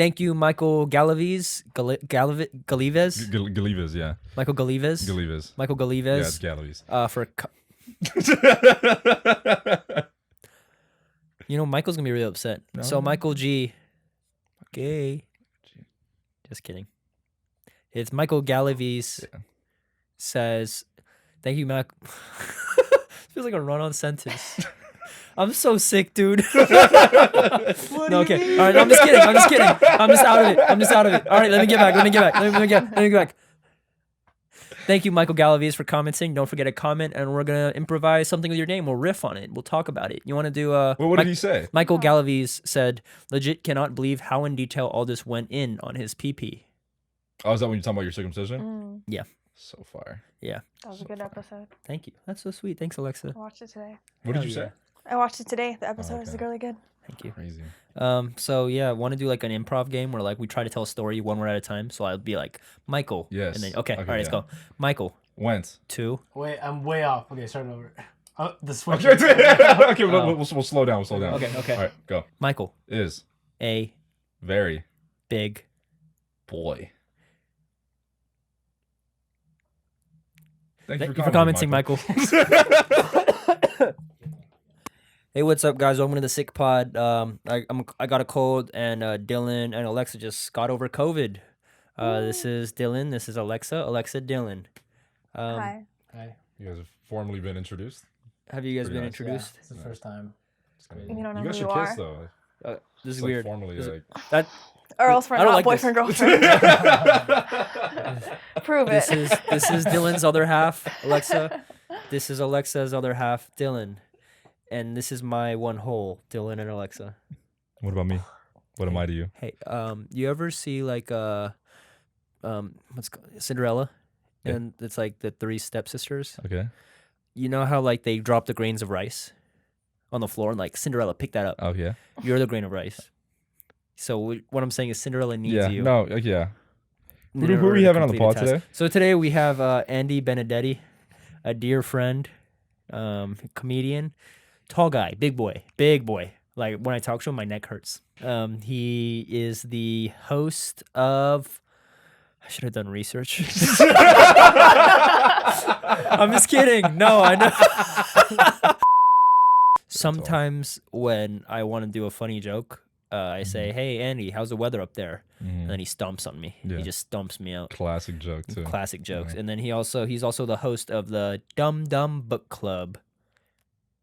Thank you, Michael Galaviz. Galives? Galives, yeah. Michael Galives. Galives. Michael Galives. Yeah, it's Galives. For Michael's gonna be really upset. No. So Michael G. Gay. Just kidding. It's Michael Galaviz says, "Thank you, Mac." Feels like a run-on sentence. I'm so sick, dude. No, okay. All right, I'm just kidding. I'm just out of it. All right, let me get back. Thank you, Michael Galaviz, for commenting. Don't forget to comment, and we're going to improvise something with your name. We'll riff on it. We'll talk about it. You want to do... what did he say? Michael Galaviz said, legit cannot believe how in detail all this went in on his PP. Oh, is that when you're talking about your circumcision? Yeah. So far. Yeah. That was a good episode. Thank you. That's so sweet. Thanks, Alexa. I watched it today. What did you say? I watched it today. The episode is really good. Thank you. Crazy. So yeah, want to do like an improv game where like we try to tell a story one word at a time. So I'll be like, Michael. Yes. And then all right, let's go. Michael. Went. 2. Wait, I'm way off. Okay, start over. The switch. Okay, we'll slow down. Okay. All right, go. Michael. Is. A. Very. Big. Boy. Thank you for commenting, Michael. Hey, what's up, guys? Welcome to the Sick Pod. I got a cold, and Dylan and Alexa just got over COVID. This is Dylan. This is Alexa. Alexa, Dylan. Hi. Hi. You guys have formally been introduced. Have you guys Pretty been nice. introduced? It's the first time. It's great. You don't know You guys who should you kiss are. though. This is It's, like, weird. formally, like. That Or else we're I don't not like boyfriend, this. girlfriend. Prove it. this is Dylan's other half, Alexa. This is Alexa's other half, Dylan. And this is my one whole, Dylan and Alexa. What about me? What am I to you? Hey, you ever see like Cinderella? Yeah. And it's like the 3 stepsisters. Okay. You know how like they drop the grains of rice on the floor and like Cinderella, pick that up. Oh yeah. You're the grain of rice. So what I'm saying is Cinderella needs Yeah. you. No. Yeah. in Who are order we to having on the complete a pod task. today? So today we have Andy Benedetti, a dear friend, comedian, tall guy, big boy. Like when I talk to him, my neck hurts. He is the host of. I should have done research. I'm just kidding. No, I know. Sometimes when I want to do a funny joke, I say, "Hey, Andy, how's the weather up there?" And then he stomps on me. Yeah. He just stomps me out. Classic joke too. Classic jokes. Yeah. And then he's also the host of the Dum Dum Book Club.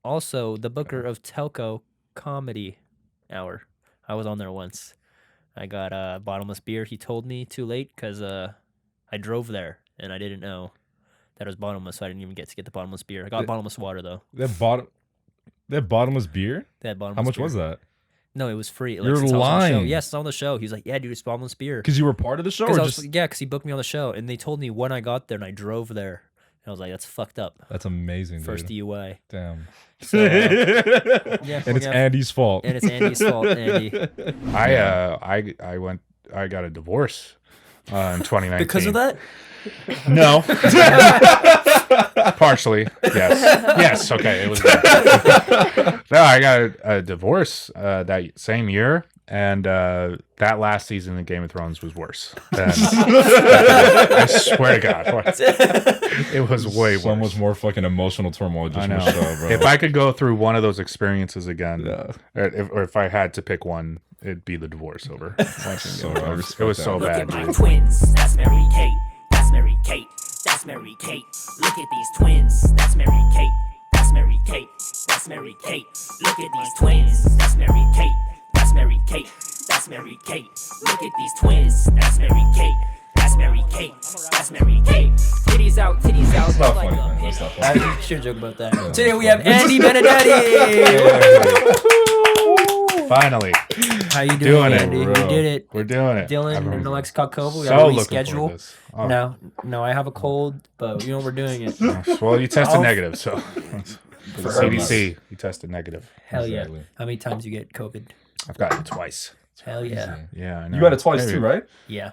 Also the booker of Telco Comedy Hour. I was on there once. I got a bottomless beer. He told me too late because I drove there and I didn't know that it was bottomless, so I didn't even get to get the bottomless beer. I got bottomless water though. That bottomless beer. They had bottomless How much beer. was that? No, it was free. You're since I was on the show. lying. Yes, it's on the show. He's like, yeah, dude, it's bottomless beer. Because you were part of the show, or Because just because he booked me on the show, and they told me when I got there, and I drove there. And I was like, that's fucked up. that's amazing, First dude. DUI. Damn. So, yeah, And it's Andy's fault. And it's Andy's fault, Andy. I got a divorce in 2019. Because of that? No. Partially, yes. Okay, it was that. No, I got a divorce that same year, and that last season of Game of Thrones was worse. I swear to God, it was way So worse. much more fucking emotional turmoil just I in know. the show, bro. If I could go through one of those experiences again, Yeah. or if I had to pick one, it'd be the divorce over watching So Game of I Thrones. respect It was that. so Look bad. at my dude. twins. That's Mary Kate. That's Mary Kate. That's Mary Kate. Look at these twins. That's Mary Kate. That's Mary Kate. That's Mary Kate. Look at these twins. That's Mary Kate. That's Mary Kate. That's Mary Kate. Look at these twins. That's Mary Kate. That's Mary Kate. That's Mary Kate. Titties out. Titties out. That's not like funny, a man. That's not I funny. should joke about that. Today we have Andy Benedetti. Finally, How you doing, Doing it, Andy? We bro. did it. we're doing it. Dylan I'm and Alexa got COVID. We so got to looking reschedule. forward to this. Oh. No, I have a cold, but we're doing it. Well, you tested Oh. negative, so for the CDC, you tested negative. Hell yeah. Exactly. How many times you get COVID? I've gotten it twice. Hell yeah. Yeah, I know. You got it twice Maybe. too, right? Yeah.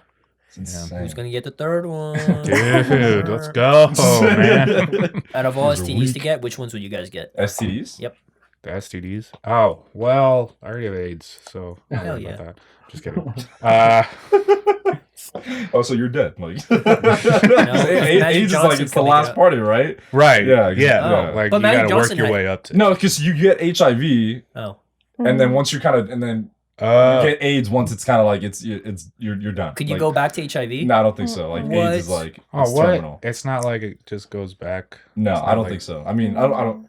Insane. Who's going to get the third one? Dude, let's go, man. Out of all These are STDs to weak. get, which ones would you guys get? STDs? Yep. The STDs? Oh, well, I already have AIDS, so don't Hell worry yeah. about that. Just kidding. Oh, so you're dead. Like, Magic AIDS is Johnson like it's the can make it last up. party, right? Right. Yeah, Yeah. Oh. Like But you Magic got to Johnson work your had- way up to. No, because you get HIV, Oh, and then once you're kind of, and then you get AIDS once it's kind of like you're done. could you Like, go back to HIV? No, I don't think so. Like What? AIDS is like Oh, it's what? terminal. It's not like it just goes back. No, It's not I don't like- think so. I mean, I don't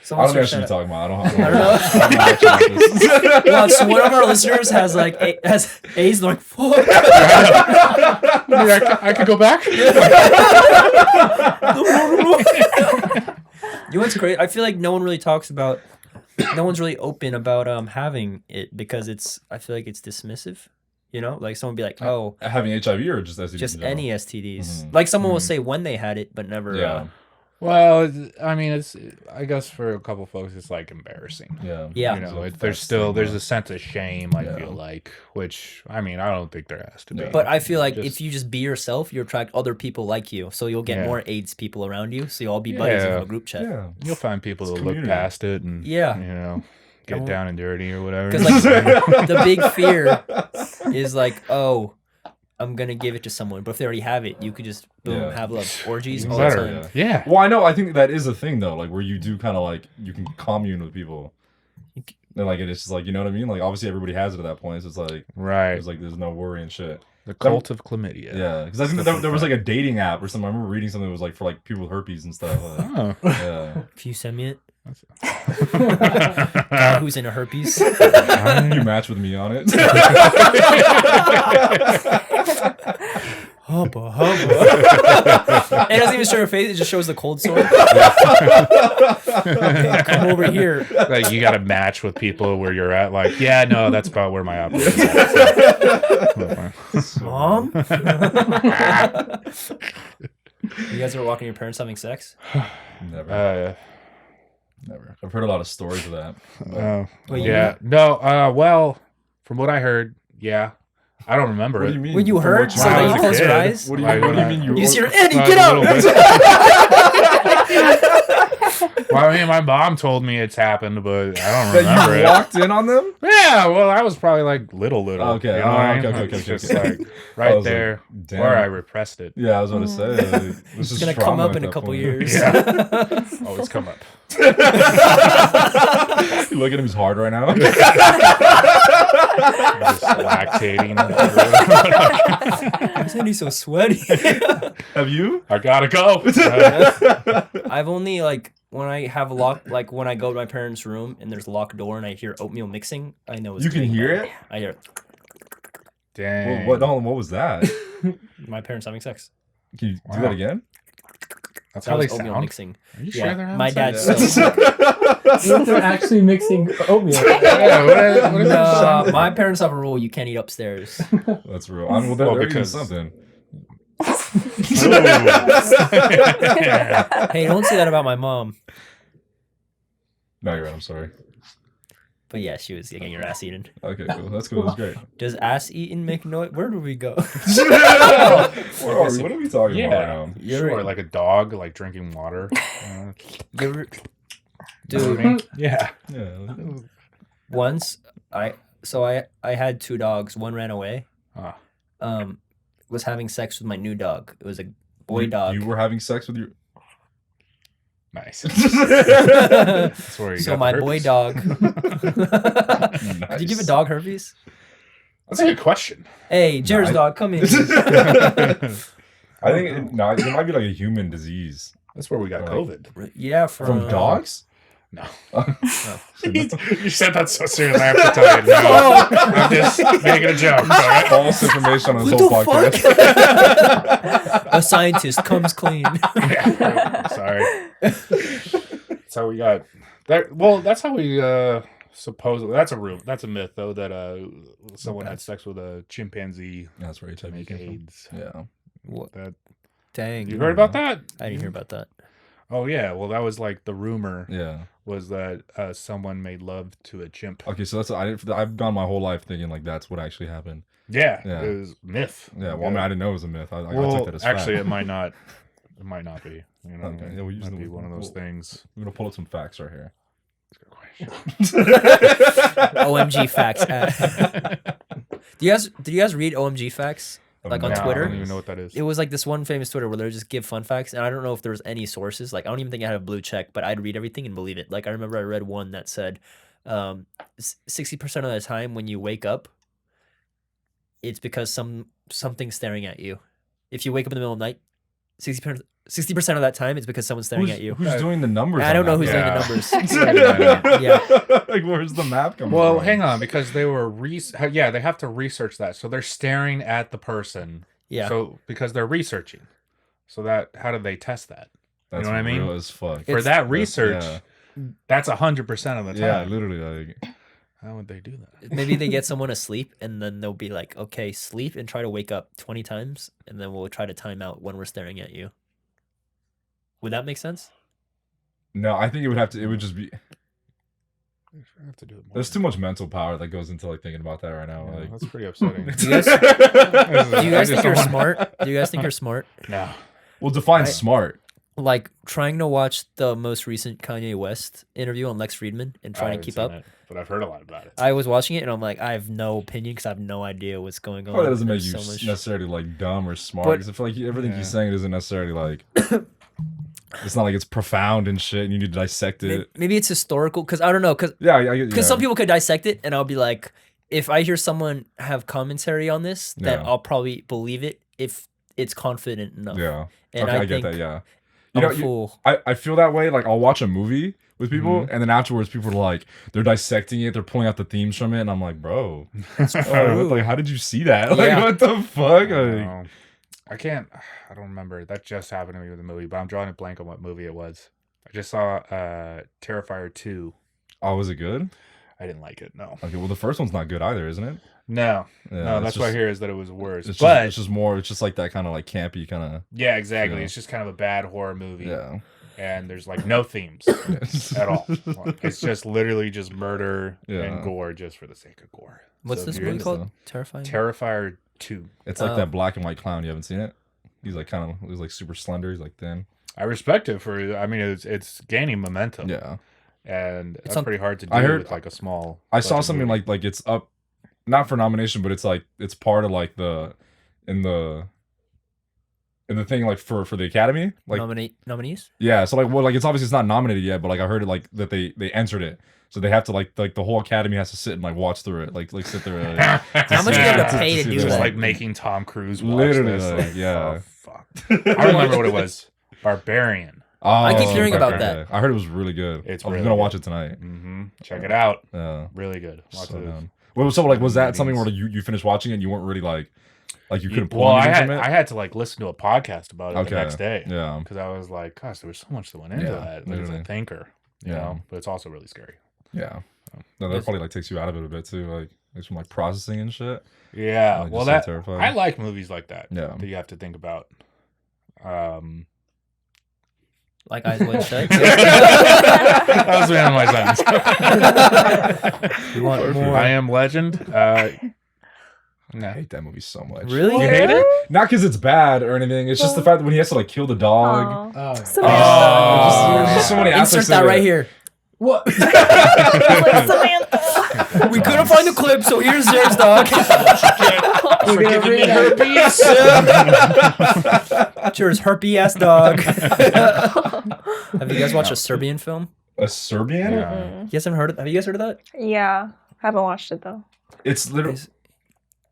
Someone think I search should be that talking about. I I don't don't know much about this. Well, so one of our listeners has like has AIDS. And they're like, fuck. I could go back. You know what's great? I feel like no one really talks about. No one's really open about having it because I feel like it's dismissive. You know, like someone be like, oh, Having HIV or just STDs? just in general? any STDs. Mhm. Like someone will say when they had it, but never. Yeah, Well, I mean, it's. I guess for a couple folks, it's like embarrassing. yeah, Yeah. You know, It's a there's fast still thing, there's yeah. a sense of shame. I Yeah. feel like, which I mean, I don't think there has to be. Yeah. But I feel like Just- if you just be yourself, you attract other people like you. So you'll get Yeah. more AIDS people around you. So you'll all be buddies in Yeah. a group chat. yeah. You'll find people It's that look community. past it and Yeah. you know, get won't- down and dirty or whatever. Because like the big fear is like, oh, I'm gonna give it to someone. But if they already have it, you could just boom Yeah. have love orgies Even all better. the time. Yeah. Well, I know. I think that is a thing though, like where you do kind of like you can commune with people. And like it's just like, you know what I mean? Like obviously everybody has it at that point. So it's like Right. there's no worry and shit. The cult of chlamydia. Yeah, because I think that there was like a dating app or something. I remember reading something that was like for like people with herpes and stuff. Oh. Yeah, If you send me it, Uh, who's into herpes? you match with me on it. Hubba hubba. It doesn't even show your face; it just shows the cold sore. Okay, come over here. Like you got to match with people where you're at. Like, yeah, no, that's about where my operation's at. Mom? You guys ever walking your parents having sex? Never, never. I've heard a lot of stories of that. Wait, yeah. No. Well, from what I heard, yeah. I don't remember What it. do you mean? When you From heard, what so When I that was you a close your kid. eyes? What do you, Like, what do you when mean? You see her, Well, Eddie, a get little out! bit. Well, I mean, my mom told me it's happened, but I don't That remember you it. walked in on them? Yeah, well, I was probably like little. Okay, You know what I mean? okay, It's okay, just okay. like I right was like, there damn. where I repressed it. Yeah, I was going to say. Like, this It's is gonna come trauma up at in a that couple point. years. Yeah. Always come up. You look at him, he's hard right now. Just lactating. Why is Andy so sweaty? Have you? I gotta go. I've only like when I have a lock, like when I go to my parents' room and there's a locked door and I hear oatmeal mixing. I know it's You can getting hear bad. it? I hear Dang. What was that? my parents having sex. Can you do Wow. that again? That's That how they was oatmeal sound. mixing. Are you Yeah, sure they're having my sex? dad's Yeah. so. They're actually mixing oatmeal. Yeah, what is that? No, my parents have a rule: you can't eat upstairs. That's real. I mean, well, they're Well, eating because- something. Hey, don't say that about my mom. No, you're right. I'm sorry. But yeah, she was getting her ass eaten. Okay, cool. That's cool. That's great. Does ass eating make noise? Where do we go? Where are we? What are we talking Yeah. about now? Sure, like a dog, like drinking water. You're- You know what I mean? Yeah. Yeah. Once I had two dogs. One ran away. Ah. Was having sex with my new dog. It was a boy dog. You were having sex with your. Nice. That's where you So got my the boy herpes. dog. Did you give a dog herpes? That's a good question. Hey, Jared's I- dog, come in. I think it might be like a human disease That's where we got Like- COVID. Yeah, from dogs. No. Oh. You said that so serious. I have to tell you. No, I'm just making a joke. All right? False information on this What whole the podcast. A scientist comes clean. Yeah, sorry. That's how we got that. Well, that's how we supposedly. That's a myth though that someone had sex with a chimpanzee That's where HIV make came from. AIDS. Yeah. What? That Dang. you heard about that? I didn't hear about that. Oh yeah. Well, that was like the rumor Yeah. was that someone made love to a chimp. Okay, so I've gone my whole life thinking like that's what actually happened. Yeah, Yeah. it was myth. Yeah. Well, I mean, I didn't know it was a myth. I Well, took that as actually, fact. it might not. It might not be. You know, Okay, yeah, we it use might the- be one of those cool. things. I'm gonna pull up some facts right here. OMG facts. Do you guys read OMG facts like on No, I Twitter? don't even know what that is. It was like this one famous Twitter where they would just give fun facts, and I don't know if there was any sources. Like I don't even think I had a blue check, but I'd read everything and believe it. Like I remember I read one that said 60% of the time when you wake up, it's because something's staring at you. If you wake up in the middle of the night, 60% of that time it's because someone's staring at you. Who's doing the numbers? I don't know on who's that? doing the numbers. Yeah. Like, where's the map coming Well, from? hang on, because they were they have to research that. So they're staring at the person. Yeah. So because they're researching. So that how do they test that? That's know what I mean? real as fuck. For that research, yeah. that's 100% of the time. Yeah, literally. Like, How would they do that? Maybe they get someone asleep and then they'll be like, okay, sleep and try to wake up 20 times and then we'll try to time out when we're staring at you. Would that make sense? no, I think it would just be. I have to do it more. There's too much mental power that goes into like thinking about that right now. Yeah, Like, that's pretty upsetting. Do you guys, do you guys think you're smart? Do you guys think you're smart? No. well, define smart. Like trying to watch the most recent Kanye West interview on Lex Friedman and I trying to haven't keep seen up. it, but I've heard a lot about it. I was watching it and I'm like, I have no opinion because I have no idea what's going on. Well, that doesn't make There's you so much- necessarily like dumb or smart. But- Because I feel like everything Yeah. he's saying isn't necessarily like. It's not like it's profound and shit, and you need to dissect it. Maybe it's historical because I don't know because Yeah, some people could dissect it and I'll be like, if I hear someone have commentary on this, then Yeah. I'll probably believe it if it's confident enough. Yeah. And okay, I I get think that. Yeah. I'm You know, a fool. I feel that way. Like I'll watch a movie with people, Mm-hmm. and then afterwards, people are like, they're dissecting it, they're pulling out the themes from it, and I'm like, bro, like, how did you see that? Like, Yeah. what the fuck? No. I can't. I don't remember. That just happened to me with a movie, but I'm drawing a blank on what movie it was. I just saw Terrifier 2. Oh, was it good? I didn't like it. No. Okay, well, the first one's not good either, isn't it? No. Yeah, No, it's that's what I just- hear is that it was worse. It's But just more. It's just like that kind of like campy kind of. yeah, exactly. Yeah. It's just kind of a bad horror movie. Yeah. And there's like no themes at all. It's just literally just murder Yeah. and gore just for the sake of gore. What's So this if you're movie into called? Terrifying. Terrifier 2. It's like Oh. that black and white clown. You haven't seen it? He's like he's like super slender. He's like thin. I respect it for. I mean, it's gaining momentum. Yeah. And that's on- pretty hard to do I heard- with like a small. I saw budget something movie. like it's up, not for nomination, but it's like it's part of like in the thing like for the Academy, like Nominees? yeah. So like it's obviously it's not nominated yet, but like I heard it like that they entered it, so they have to like the whole Academy has to sit and like watch through it, like sit there. How much do you have to pay to see do that. Just that? like making Tom Cruise watch Literally, this. like, yeah. Oh, fuck. I remember what it was. Barbarian. Oh, I keep hearing about okay. that. I heard it was really good. It's I'm really gonna good. watch it tonight. Mm-hmm. Check it out. Yeah. Really good. Lots So of. down. Well, so like was that something where ratings. you finished watching it and you weren't really like you couldn't pull Well, I anything had from it? I had to like listen to a podcast about it Okay. the next day. Yeah. Because I was like, gosh, there was so much that went into Yeah, that. Like, as a literally. thinker. You Yeah. know, but it's also really scary. Yeah. No, that probably like takes you out of it a bit too, like from like processing and shit. Yeah. Like, Well, just so that terrifying. I like movies like that. Yeah. That you have to think about. Like Eyes Wide Shut? That was the end of my sentence. You want more? I Am Legend. I No. hate that movie so much. Really? You hate it? Not because it's bad or anything. It's just the fact that when he has to like kill the dog. Aw. Oh, Samantha. There's just so many Insert aspects that of right it. here. what? Like, Samantha. We couldn't find the clip, so here's Jared's dog. We're gonna read it. Jared's herpy ass dog. Have you guys watched a Serbian film? A Serbian? Yeah. You guys haven't heard of? Have you guys heard of that? Yeah. Haven't watched it though. It's literally.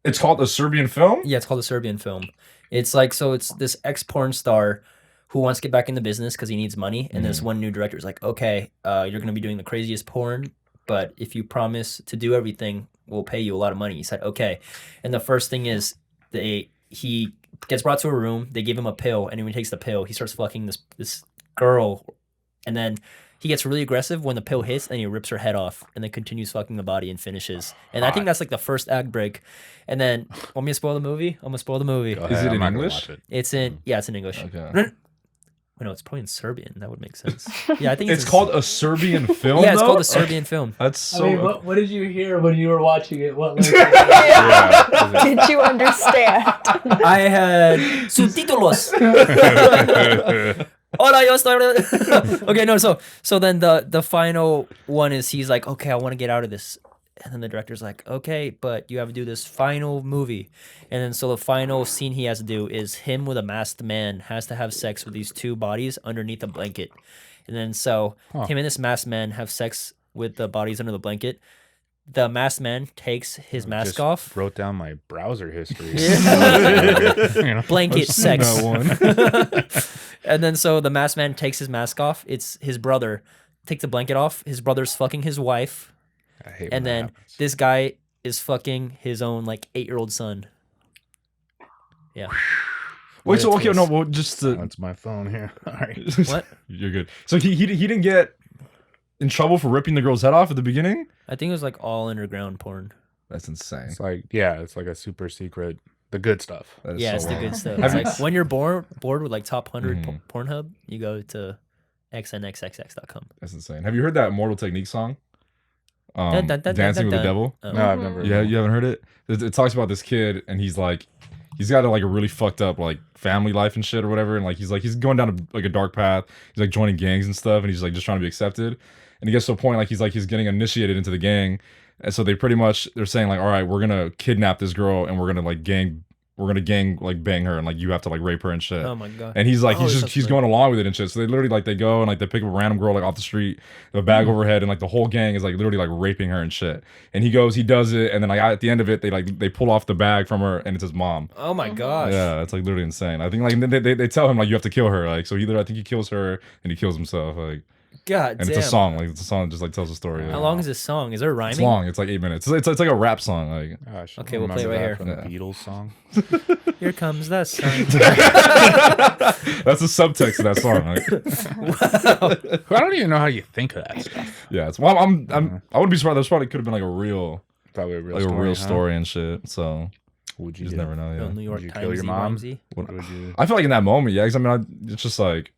It's called a Serbian film. Yeah, it's called a Serbian film. It's like it's this ex porn star who wants to get back into business because he needs money, and this one new director is like, okay, you're gonna be doing the craziest porn, but if you promise to do everything, we'll pay you a lot of money. He said, okay, and the first thing is he gets brought to a room, they give him a pill, and when he takes the pill, he starts fucking this girl, and then he gets really aggressive when the pill hits, and he rips her head off, and then continues fucking the body and finishes. And I think that's like the first act break. And then, want me to spoil the movie? I'm gonna spoil the movie. Go Is ahead, it I'm in not gonna English? watch it. It's in it's in English. Okay. Wait, no, it's probably in Serbian. That would make sense. Yeah, I think It's in- called a Serbian film. Yeah, it's though? called a Serbian film. That's so. I mean, what did you hear when you were watching it? What language? Yeah. Did you understand? I had subtítulos. Hola, yo estoy. Okay, no. So then the final one is he's like, okay, I want to get out of this, and then the director's like, okay, but you have to do this final movie, and then so the final scene he has to do is him with a masked man has to have sex with these two bodies underneath a blanket, and then so him and this masked man have sex with the bodies under the blanket. The masked man takes his mask Just off. Wrote down my browser history. Yeah. You know? Blanket I've seen sex. that one. And then so the masked man takes his mask off. It's his brother. Takes the blanket off. His brother's fucking his wife. I hate when And that then happens. this guy is fucking his own like 8-year-old son. Yeah. Wait, so What a okay, twist. no, well, just to, That's my phone here. All right. What? You're good. So he didn't get in trouble for ripping the girl's head off at the beginning? I think it was like all underground porn. That's insane. It's like, yeah, it's like a super secret, the good stuff. That is Yeah, so it's the wild. good stuff. Have It's you- like when you're bored with like top 100 Mhm. Pornhub, you go to xnxxx.com. That's insane. Have you heard that Mortal Technique song? Dun, dun, dun, Dancing dun, with the dun. Devil? Oh. No, I've never. Yeah, you haven't heard it? It talks about this kid and he's like, he's got like a really fucked up like family life and shit or whatever. And like, he's going down like a dark path. He's like joining gangs and stuff. And he's like just trying to be accepted. And he gets to a point like he's getting initiated into the gang. And so they're saying like, all right, we're going to kidnap this girl and we're going to gang like bang her. And like, you have to like rape her and shit. Oh my god. And he's like, Oh, he's that's going along with it and shit. So they literally like, they go and like, they pick up a random girl like off the street, a bag over her head, and like the whole gang is like literally like raping her and shit. And he does it, and then like at the end of it, they pull off the bag from her, and it's his mom. Oh my gosh. Yeah, it's like literally insane. I think like they tell him like you have to kill her, like so I think he kills her and he kills himself, like, God and damn. it's a song, like it's a song that just like tells a story. How like. long is this song? Is there rhyming? It's long. It's like 8 minutes. It's like a rap song. Like Gosh, I Okay, we'll play it remember right that from here. the Beatles song. Here comes the sun. that's the subtext of that song. Like, I don't even know how you think of that stuff. yeah, it's well, I wouldn't be surprised. That probably could have been like a real Probably a real like story. a real huh? story and shit. So Would you you just do? never know. Oh, Yeah. New York you Times. kill your mom? Rhymesy. Would you? I feel like in that moment, yeah, because I mean, it's just like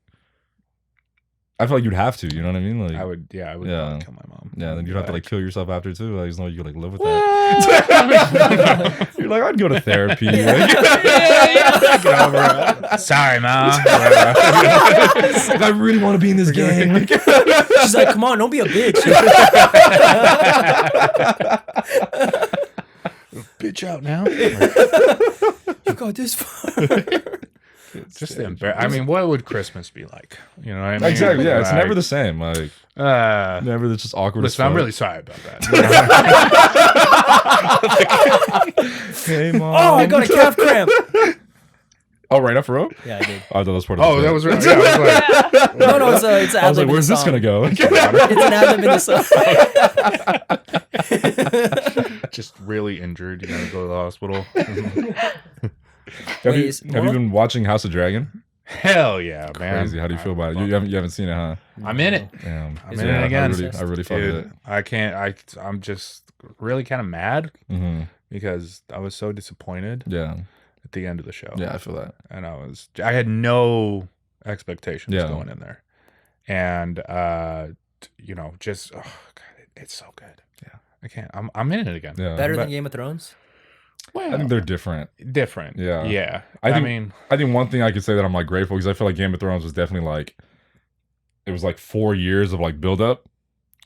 I feel like you'd have to. You know what I mean? Like I would. Yeah, I would Yeah. probably kill my mom. yeah, then you'd have to like kill yourself after too. Like, there's no way you could like live with What? that. You're like, I'd go to therapy. Like, Get over it. Sorry, mom. I really want to be in this gang. She's like, come on, don't be a bitch. Bitch out now. You got this far. Just the I mean, what would Christmas be like? You know what I mean? Exactly. Yeah, it's Like, never the same. Like never. It's just awkward. Listen, as I'm fuck. really sorry about that. Hey, mom. Oh, I got a calf cramp. Oh, right up for real? Yeah, I did. I thought that was part of. Oh, the that bit. was right. Yeah, I was like, No, it's an I was like, ad-lib in where's the this gonna song. go? It's an ad-lib in the song. just really injured. You gotta go to the hospital. Have Wait, you is have you been watching House of Dragon? Hell yeah, man. Crazy. How do you feel about it? You haven't seen it, huh? I'm in it. Damn. I'm Is in there it again. I really fuck with it. Dude, I can't. I'm just really kind of mad Mm-hmm. because I was so disappointed Yeah. at the end of the show. Yeah, I feel that. And I had no expectations Yeah. going in there, and you know, just oh god, it's so good. Yeah. I can't. I'm in it again. Yeah. Better But- than Game of Thrones? Well, I think they're different. different. Yeah. Yeah. I think- mean, I think one thing I could say that I'm like grateful because I feel like Game of Thrones was definitely like it was like 4 years of like build up.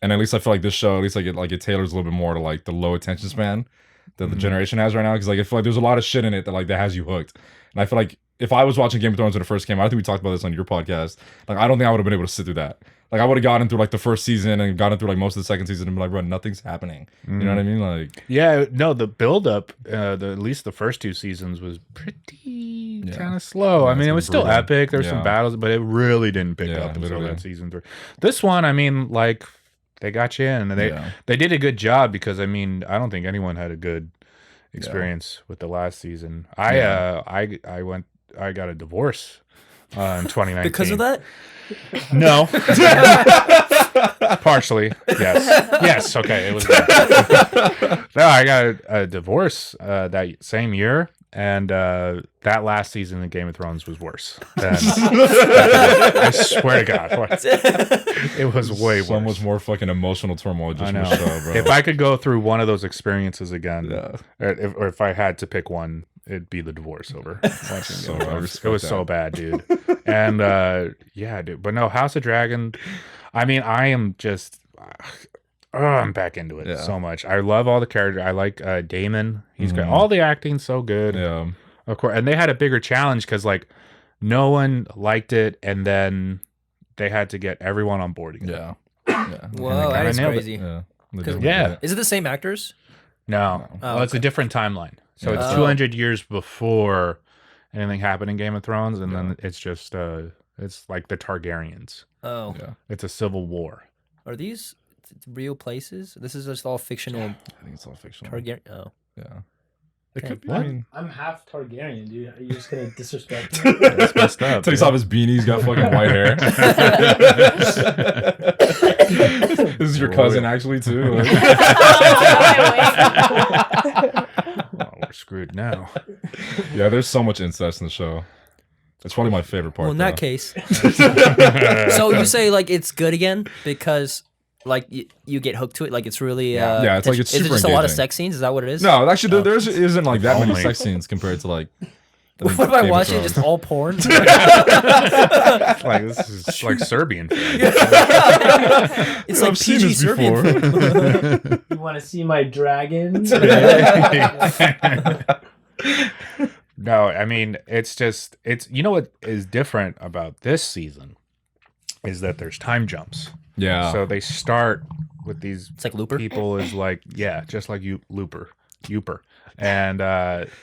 And at least I feel like this show, at least like it tailors a little bit more to like the low attention span that the Mhm. generation has right now. Cause like I feel like there's a lot of shit in it that has you hooked. And I feel like if I was watching Game of Thrones when it first came out, I think we talked about this on your podcast. Like I don't think I would have been able to sit through that. Like I would have gotten through like the first season and gotten through like most of the second season and been like, bro, nothing's happening. You know what I mean? Like yeah, no, the build up, at least the first 2 seasons was pretty Yeah. kind of slow. Yeah, I mean, it's it been was still brutal. epic. There were some Yeah. battles, but it really didn't pick Yeah, up until literally. that season 3. This one, I mean, like they got you in, and yeah. they did a good job because I mean, I don't think anyone had a good experience with the last season. I got a divorce in 2019 Because of that? No. Partially, yes. Okay, it was. No, I got a divorce that same year, and that last season of Game of Thrones was worse. I swear to God, it was way So worse. much more fucking emotional turmoil just I from know. the show, bro. If I could go through one of those experiences again, Yeah. or if I had to pick one, it'd be the divorce over watching So Game of I Thrones. respect It was that. so bad, dude. And yeah, dude. But no, House of Dragon. I mean, I am just. I'm back into it Yeah. so much. I love all the characters. I like Damon. He's great. Mhm. All the acting's so good. Yeah. Of course, and they had a bigger challenge because like no one liked it, and then they had to get everyone on board again. Yeah. Yeah. Whoa, that kinda is nailed it. crazy. Yeah. They 'Cause- definitely Yeah. did it. Is it the same actors? No, Oh, well, it's a okay. different timeline. So Yeah. it's Oh. 200 years before anything happened in Game of Thrones, and Yeah. then it's just it's like the Targaryens. Oh, Yeah. It's a civil war. are these real places? This is just all fictional. I think it's all fictional. Targaryen. Oh, Yeah. It Okay. could be. What? I mean, I'm half Targaryen, dude. Are you just gonna disrespect me? That's messed up. takes dude. off his beanie. He's got fucking white hair. This is your cousin, actually, too. Oh, we're screwed now. Yeah, there's so much incest in the show. It's probably my favorite part. well, in that though. case, so you say like it's good again because like you get hooked to it. Like it's really Yeah, it's like it's is it super just a lot of engaging. sex scenes? Is that what it is? No, actually, Oh. there isn't like that many Only. sex scenes compared to like. What if I Game of watch it Thrones. just all porn? Like this is like Serbian. Food. It's I've like seen PG this Serbian before. food. You want to see my dragons? No, I mean it's just you know what is different about this season is that there's time jumps. Yeah. So they start with these It's like Looper. people is like just like you Youper. And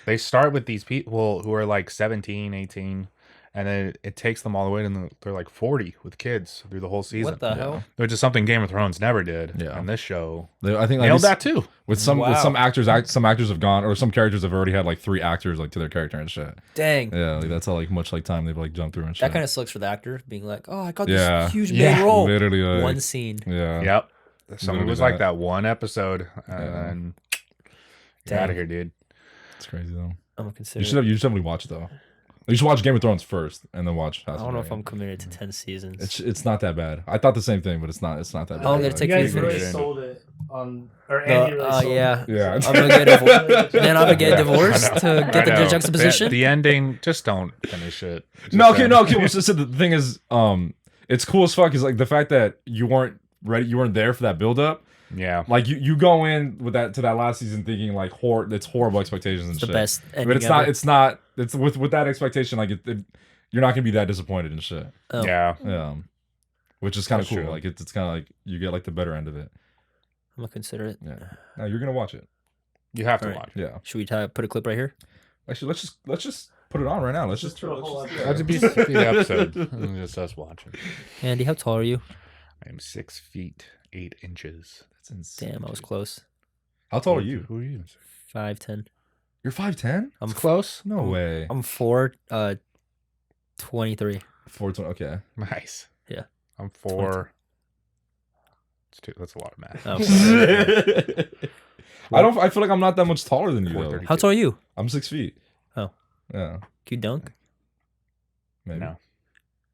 they start with these people who are like 17, 18, and then it takes them all the way to they're like 40 with kids through the whole season. What the hell? Which is something Game of Thrones never did. Yeah. And this show I think like nailed this- that too. with some Wow. some actors have gone, or some characters have already had like 3 actors like to their character and shit. Dang. Yeah, like that's how like much like time they've like jumped through and shit. That kind of sucks for the actor being like, oh, I got Yeah. this huge Yeah. main role. Literally, like, One scene. Yeah. Yep. Some Literally it was like that one episode, Yeah. and get out Dang. of here, dude. It's crazy though. I'm gonna consider. You should definitely watch it though. You should watch Game of Thrones first and then watch House I of don't know if Dragon. I'm committed to 10 seasons. It's not that bad. I thought the same thing, but it's not that bad. How long did it Like, take You you guys to really finish? sold it on, or Andy really sold yeah. Yeah. I'm gonna get then I'm gonna get divorced to get the I know. juxtaposition. The ending, just don't finish it. Just No, okay, end. no, okay. Well, so the thing is, it's cool as fuck. Is like the fact that you weren't ready, you weren't there for that build up. Yeah. Like you go in with that to that last season thinking like it's horrible expectations and It's the shit. best ending But ever. it's not. It's with that expectation, like you're not gonna be that disappointed and shit. Oh. Yeah. Yeah, which is kind of That's cool. true. Like it's kind of like you get like the better end of it. I'm gonna consider it. Yeah. No, you're gonna watch it. You have to Alright. watch. Yeah. Should we put a clip right here? Actually, let's just put it on right now. Let's just do a whole episode. That'd be the episode. Just us watching. Andy, how tall are you? I am 6 feet 8 inches. That's insane. Damn, I was close. How tall are you? Who are you? 5'10". You're 5'10". I'm Close. No way. I'm 4'23". 4'20". Okay. Nice. Yeah. I'm 4. That's a lot of math. Oh. I feel like I'm not that much taller than you though. 430. How tall are you? I'm 6 feet. Oh. Yeah. Can you dunk? Maybe. No,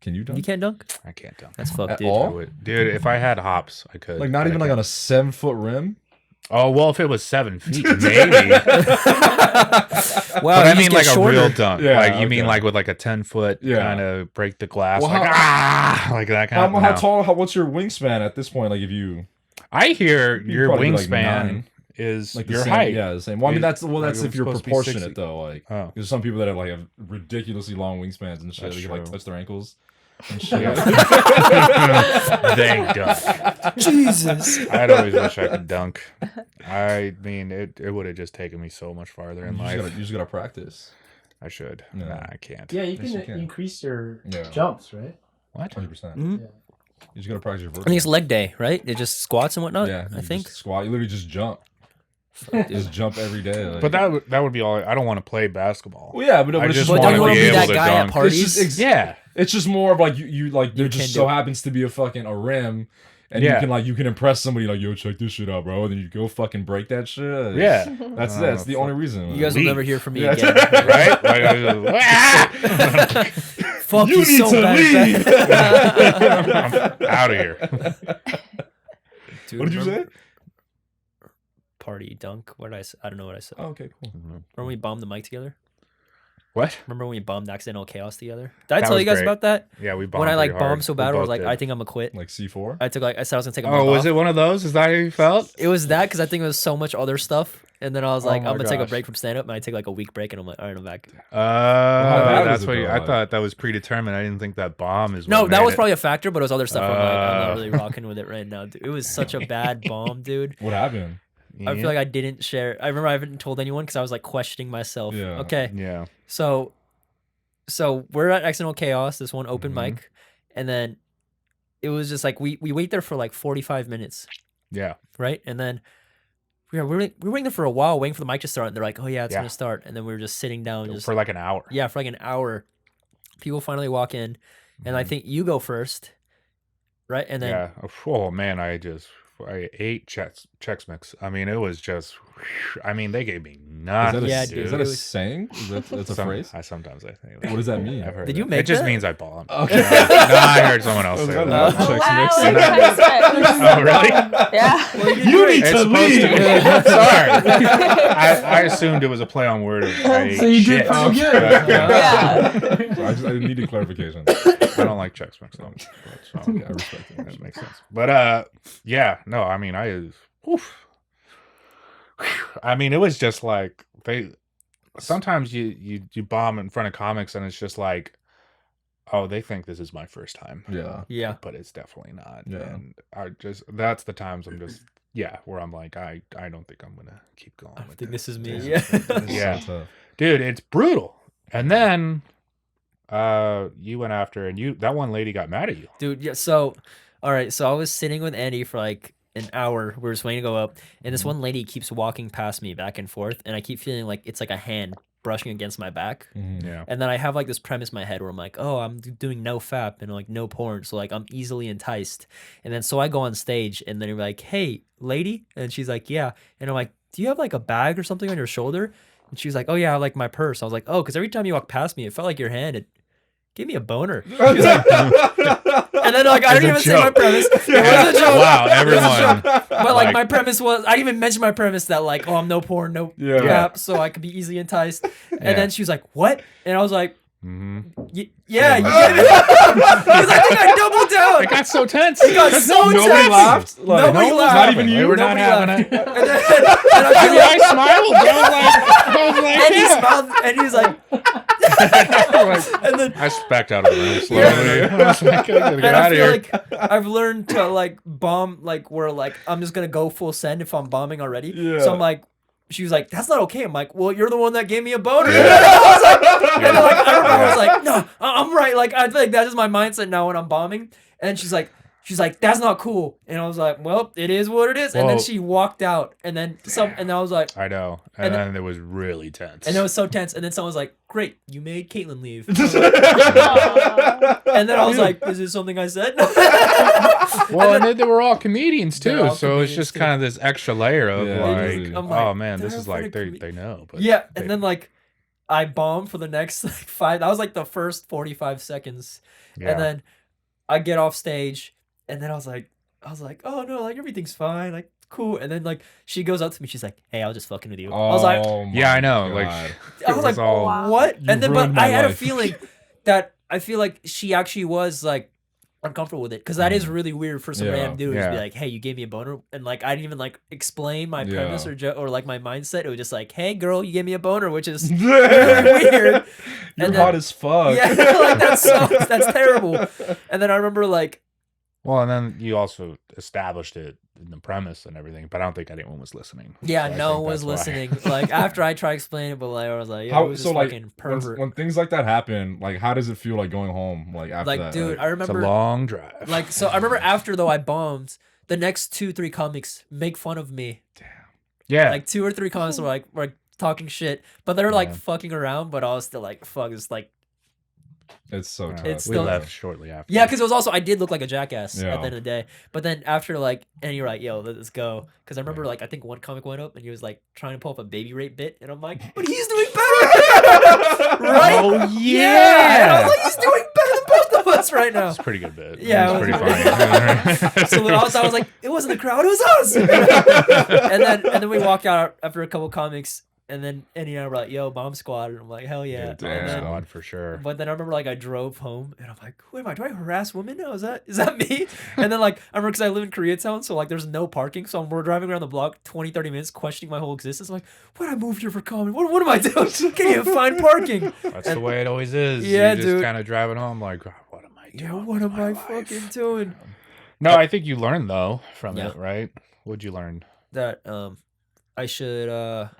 Can you dunk? You can't dunk? I can't dunk. That's fucked, At dude. all? I would. Dude, if I had hops, I could. Like not but even I like on can't. a 7-foot rim. Oh well, if it was 7 feet, maybe. Wow, But I you mean just like get a real shorter. dunk. Yeah, like you mean okay. like with like a 10-foot Yeah. kind of break the glass, Well, like like that kind How of. tall? What's your wingspan at this point? Like if you I hear You'd your probably be, like, wingspan 9. is like the your same, height. Yeah, the same. Well, I mean that's Like, if you're supposed to be proportionate 60. though. Like Oh. there's some people that have ridiculously long wingspans and shit. That's They can like true. touch their ankles. And shit. Thank God. Jesus. I'd always wish I could dunk. I mean, it would have just taken me so much farther in life. You just gotta practice. I should. Yeah. Nah, I can't. Yeah, you Yes, can, you can. increase your Yeah. jumps, right? What? 100%. Mhm. Yeah. You just gotta practice your I think vertical. it's leg day, right? It just squats and whatnot. Yeah, I you think. just squat. You literally just jump. Just jump every day. Like. But that would be all. I don't want to play basketball. Well, yeah, but I it's just just But wanna don't you want to be be able that to guy dunk. at parties? It's just Yeah. It's just more of like you like there You just can so do it. happens to be a fucking a rim, and Yeah. you can impress somebody like, yo, check this shit out, bro. And then you go fucking break that shit. Yeah. That's Oh, that's the fuck. only reason. You guys will Leave. never hear from me Yeah. again. Right? Like, I was just, Fuck you, You need so to bad. I'm out of here. Dude, What did you say? remember- Party dunk. What did I say? I don't know what I said. Oh, okay, cool. Remember we bombed the mic together? What? Remember when we bombed Accidental Chaos together? Did I That tell was you guys great. about that? Yeah, we bombed When I like pretty hard. bombed so We bad, I was both like, did. I think I'm gonna quit. Like C4. I said I was gonna take a month Oh, was off. it one of those? Is that how you felt? It was that because I think it was so much other stuff, and then I was Oh like, my I'm gonna take a gosh. break from stand up, and I take like a week break, and I'm like, all right, I'm back. bad That's was what it, though? I thought that was predetermined. I didn't think that bomb is. No, what that made was it. probably a factor, but it was other stuff. I'm like, I'm not Uh. really rocking with it right now. Dude. It was such a bad bomb, dude. What happened? I feel like I didn't share. I remember I haven't told anyone because I was like questioning myself. Yeah. Okay, Yeah. so we're at Accidental Chaos, this one open Mhm. mic, and then it was just like we wait there for like 45 minutes, Yeah. right? And then we were waiting there for a while, waiting for the mic to start, and they're like, oh yeah, it's Yeah. gonna start, and then we were just sitting down, just For like an hour. yeah, for like an hour. People finally walk in, and I Mhm. think you go first, right? And then Yeah. Oh man, I ate Chex Mix. I mean, it was just. I mean, they gave me Is nothing. that a, Yeah, is dude, that it a was- saying? That's a phrase? Sometimes I think. What does that mean? I've heard Did that. you make It just that? means I bombed. Okay. No, I heard someone else say I was that. gonna- Oh, Chex wow, Mix. like Chex Mix. Oh, really? Yeah. You need It's to supposed leave. to be. Sorry. I assumed it was a play on word of I ate So you shit. did pretty good. But, Yeah. I needed clarification. I don't like Chex Mix though. So, Okay, I respect it. that makes sense. But yeah, no, I mean I mean, it was just like sometimes you bomb in front of comics and it's just like, oh, they think this is my first time. Yeah. yeah, But it's definitely not. Yeah. And that's the times I'm just where I'm like, I don't think I'm gonna keep going. I with think this is me. This Yeah. It's Yeah. so tough. Dude, it's brutal. And then you went after and that one lady got mad at you. Dude, yeah. So, all right. So I was sitting with Andy for like an hour. We were just waiting to go up, and this one lady keeps walking past me back and forth, and I keep feeling like it's like a hand brushing against my back. Mhm. Yeah. And then I have like this premise in my head where I'm like, oh, I'm doing no fap and like no porn, so like I'm easily enticed. And then so I go on stage, and then you're like, hey, lady, and she's like, yeah, and I'm like, do you have like a bag or something on your shoulder? And she's like, oh yeah, I like my purse. I was like, oh, because every time you walk past me, it felt like your hand. It gave me a boner. She's like, and then like I didn't even say my joke. premise. It was a joke. Wow, everyone. But like my premise was, I didn't even mention my premise that like, oh, I'm no porn, no Yeah. fap, so I could be easily enticed. And Yeah. then she was like, what? And I was like, Mhm. yeah, you get it. Because I think I doubled down. It got so tense. It got so Nobody tense. laughed. Like, Nobody no, laughed. Not even you. They were not Nobody having laughed. it. And I I feel mean, like, I smiled. I was like, and he yeah. smiled, and he's like, and then I specked out of the room slowly. I was like, I gotta and get I out of feel here. like I've learned to like bomb, like where like I'm just gonna go full send if I'm bombing already. Yeah. So I'm like, she was like, that's not okay. I'm like, well, you're the one that gave me a boner. And I was like, and then, like, I remember I was like, no, I'm right. Like I feel like that is my mindset now when I'm bombing. And she's like, that's not cool. And I was like, well, it is what it is. And then Well- she walked out. And then and I was like, I know. and And then it was really tense. and it was so tense. And then someone was like, great, you made Caitlin leave. Aw. And then I was like, is this something I said? Well, and then they were all comedians They're too, all so it's comedians, just too. kind of this extra layer of Yeah, like, easy. I'm like, oh man, this they're is like fucking they know. But Yeah, they- and then like I bombed for the next like 5. That was like the first 45 seconds, yeah. and then I get off stage, and then I was like, oh no, like everything's fine, like cool. And then like she goes up to me, she's like, hey, I was just fucking with you. I was like, Oh my Yeah, I know, like, God. I was it like, was all- Wow. what? You And then, but ruined my I had a life. feeling that I feel like she actually was like uncomfortable with it, because that is really weird for some Yeah. random dude to Yeah. be like, hey, you gave me a boner, and like I didn't even like explain my Yeah. premise or like my mindset. It was just like, hey girl, you gave me a boner, which is really weird. You're And hot then- as fuck. Yeah, like that sucks. That's terrible. And then I remember like, well, and then you also established it in the premise and everything, but I don't think anyone was listening. yeah, So I no think one was that's why. listening. Like after I tried explaining it, but like I was like, yeah, How it was so just like fucking when, pervert. when things like that happen, like how does it feel like going home? Like after Like, that, dude, like, I It's a remember long drive. like so I remember after though I bombed, the next 2-3 comics make fun of me. yeah, Like 2 or 3 comics were like talking shit, but they're like Yeah. fucking around. But I was still like, fuck, it's like, it's so tough. It's we still- left shortly after. yeah, because it was also I did look like a jackass at Yeah. the end of the day. But then after like, and you're like, yo, let's go. Because I remember like I think one comic went up and he was like trying to pull up a baby rape bit, and I'm like, but he's doing better, right? Oh And I yeah, was like, he's doing better than both of us right now. it's a pretty good bit. Yeah, it was it pretty was funny. So I was like, it wasn't the crowd, it was us. And then we walked out after a couple comics, and then Andy and I were like, "Yo, bomb squad," and I'm like, "Hell yeah!" Damn. And then, Squad for sure. but then I remember like I drove home and I'm like, "Who am I? Do I harass women now? Is that me?" And then like I remember because I live in Koreatown, so like there's no parking, so we're driving around the block 20-30 minutes, questioning my whole existence. I'm like, "What? I moved here for comedy. What am I doing? Can't even find parking." That's the way it always is. Yeah, You're just dude. kind of driving home like, "Oh, what am I doing? Yeah, what with am my I life?" fucking doing? No, I think you learned though from Yeah. it, right? What'd you learn? That I should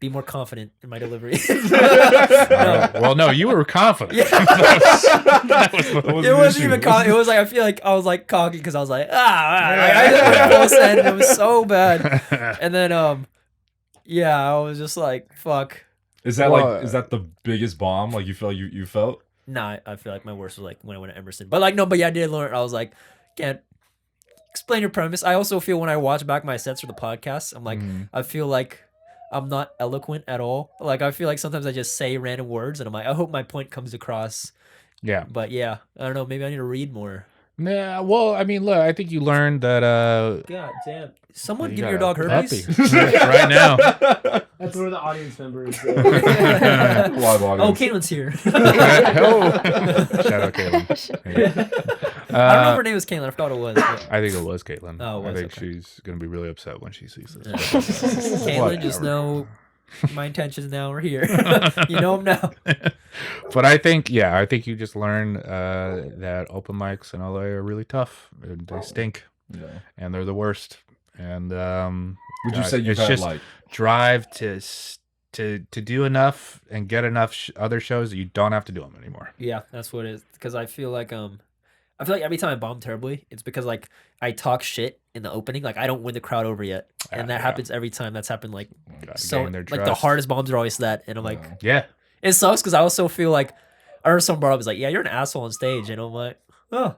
be more confident in my delivery. Well, no, you were confident. Yeah. That was the- It wasn't even cocky. It was like I feel like I was like cocky because I was like I just went full send and it was so bad. And then yeah, I was just like fuck. Is that Well, like is that the biggest bomb like you feel like you felt? Nah, I feel like my worst was like when I went to Emerson. But like no, but yeah, I did learn. I was like, can't explain your premise. I also feel when I watch back my sets for the podcast, I'm like, I feel like I'm not eloquent at all. Like I feel like sometimes I just say random words and I'm like, I hope my point comes across. Yeah. But yeah, I don't know. Maybe I need to read more. Nah, well, I mean, look, I think you learned that God damn. Someone you give got your a dog herpes. puppy. Right now. That's where the audience members. Live Oh, audience. Caitlin's here. Oh. Shout out Caitlin. I don't know if her name was Caitlin. I forgot what it was. But I think it was Caitlin. Oh, it I was, think okay. she's gonna be really upset when she sees this. Caitlin, just Whatever. know my intentions now are here. You know them now. But I think you just learned that open mics in LA are really tough. And they stink, Yeah. and they're the worst. And Would you say you've it's had just like drive to do enough and get enough other shows that you don't have to do them anymore. Yeah, that's what it is. Because I feel like every time I bomb terribly, it's because like I talk shit in the opening. Like I don't win the crowd over yet, and that Yeah. happens every time. That's happened like Gotta so. gain their Like the trust. hardest bombs are always that, and I'm like, Yeah. it sucks because I also feel like I heard someone brought up, was like, yeah, you're an asshole on stage, and I'm like, oh.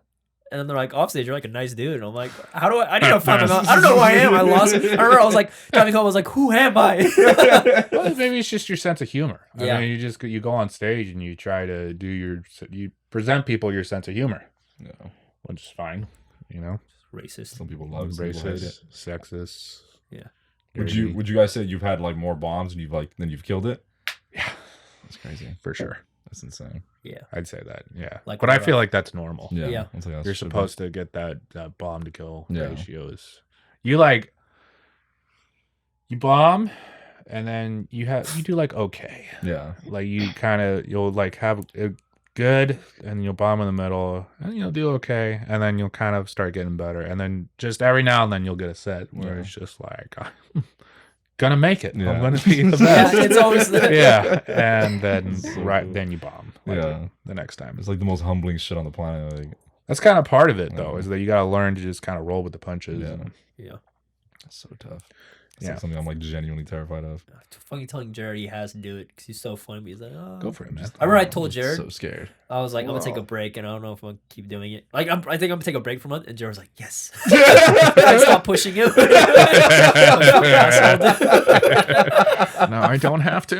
And then they're like, off stage, you're like a nice dude. And I'm like, how do I need to find out. I don't know who I am. I lost it. I remember I was like, driving home, I was like, who am I? Well, maybe it's just your sense of humor. Yeah. I mean, you go on stage and you try to you present people your sense of humor, Yeah. which is fine, you know. Racist. Some people love it, some people hate it. Racist, sexist. Yeah. Would you guys say you've had like more bombs and you've killed it? Yeah, That's crazy. for sure. That's insane. I'd say that. Yeah, Like but I what feel about- like that's normal. Yeah. Yeah. I'll say that You're should be. supposed to get that bomb to kill Yeah. ratios. You bomb, and then you do like okay. Yeah. Like you'll like have a good, and you'll bomb in the middle, and you'll do okay, and then you'll kind of start getting better, and then just every now and then you'll get a set where Yeah. it's just like I'm gonna make it. Yeah. I'm gonna be the Yeah, best. it's always that. Yeah, and then So cool. then you bomb. Like, Yeah. the next time. It's like the most humbling shit on the planet. Like, That's kind of part of it, though, Yeah. is that you gotta learn to just kind of roll with the punches. Yeah. and- Yeah. it's so tough. It's Yeah. like something I'm like genuinely terrified of. Fucking telling Jared he has to do it because he's so funny. But he's like, oh. Go for it, man. I remember I I'm told just Jared, So scared. I was like, I'm gonna take a Whoa. break, and I don't know if I'm gonna keep doing it. Like, I think I'm gonna take a break for a month, and Jared was like, yes. I stopped pushing you. No, I don't have to.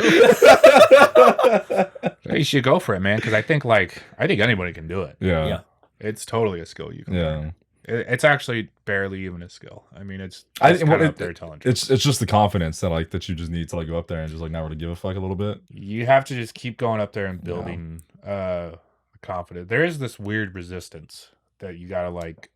You should go for it, man, because I think anybody can do it. Yeah. Yeah. It's totally a skill you can learn. Yeah. It's actually barely even a skill. I mean, it's I just think kind what of up there telling It's just the confidence that you just need to like go up there and just like not really give a fuck a little bit. you have to just keep going up there and building confidence. There is this weird resistance that you gotta like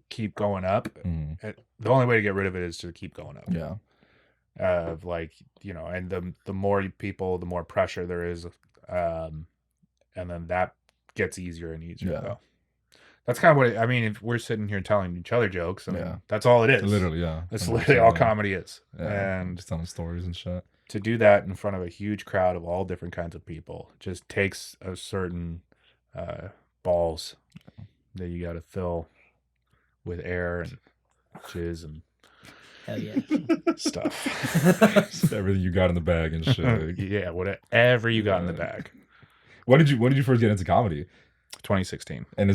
keep going up. Mm. The only way to get rid of it is to keep going up. Yeah. Like, you know, and the more people, the more pressure there is, and then that gets easier and easier. Yeah. Though. That's kind of what I mean. If we're sitting here telling each other jokes, I mean, Yeah. that's all it is. Literally, yeah. That's 100%, literally all yeah. comedy is. Yeah. And just telling stories and shit. to do that in front of a huge crowd of all different kinds of people just takes a certain balls that you got to fill with air and jizz and Hell yeah. stuff. Everything you got in the bag and shit. Yeah, whatever you got in the bag. When did you first get into comedy? 2016. And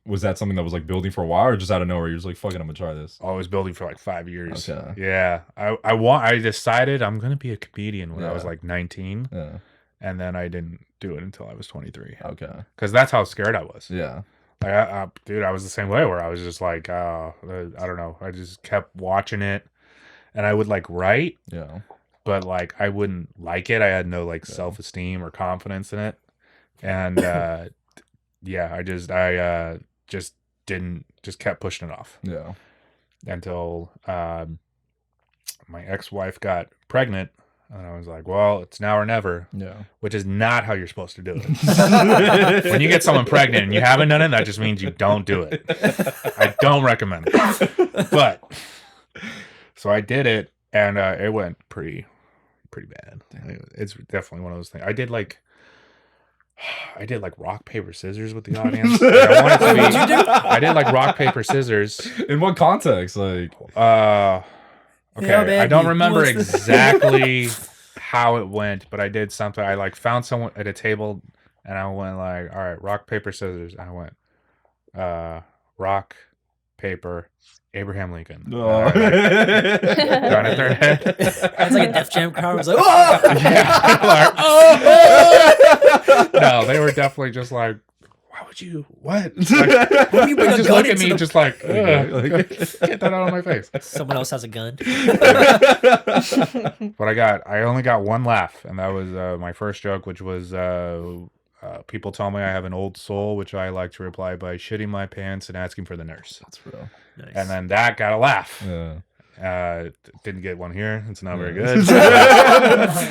was that something that was like building for a while or just out of nowhere? You're just like, fuck it, I'm gonna try this. I was building for like 5 years. Okay. Yeah. I decided I'm going to be a comedian when I was Yeah. like 19. Yeah. And then I didn't do it until I was 23. Okay. Because that's how scared I was. Yeah. Like, dude, I was the same way where I was just like, I don't know. I just kept watching it. And I would like write, Yeah. but like I wouldn't like it. I had no like self-esteem or confidence in it, and yeah, I just kept pushing it off Yeah. until my ex-wife got pregnant, and I was like, well, it's now or never. Yeah. Which is not how you're supposed to do it. When you get someone pregnant and you haven't done it, that just means you don't do it. I don't recommend it. But so I did it, and it went pretty bad. It's definitely one of those things. I did like rock paper scissors with the audience. Like, I did like rock paper scissors. In what context? Like, Okay, Yeah, man, I don't he remember wants to- exactly how it went, but I did something. I like found someone at a table, and I went like, "All right, rock paper scissors." I went, rock paper Abraham Lincoln. no. Gun at their head. It's like a Def Jam crowd. It was like, oh! Yeah. Like, no, they were definitely just like, "Why would you? What?" Like, Why do you bring a just gun look at into me, the- just like, Like- get that out of my face. Someone else has a gun. But I only got one laugh, and that was my first joke, which was people tell me I have an old soul, which I like to reply by shitting my pants and asking for the nurse. That's real. Nice. And then that got a laugh. Yeah. Didn't get one here. It's not very Yeah. good.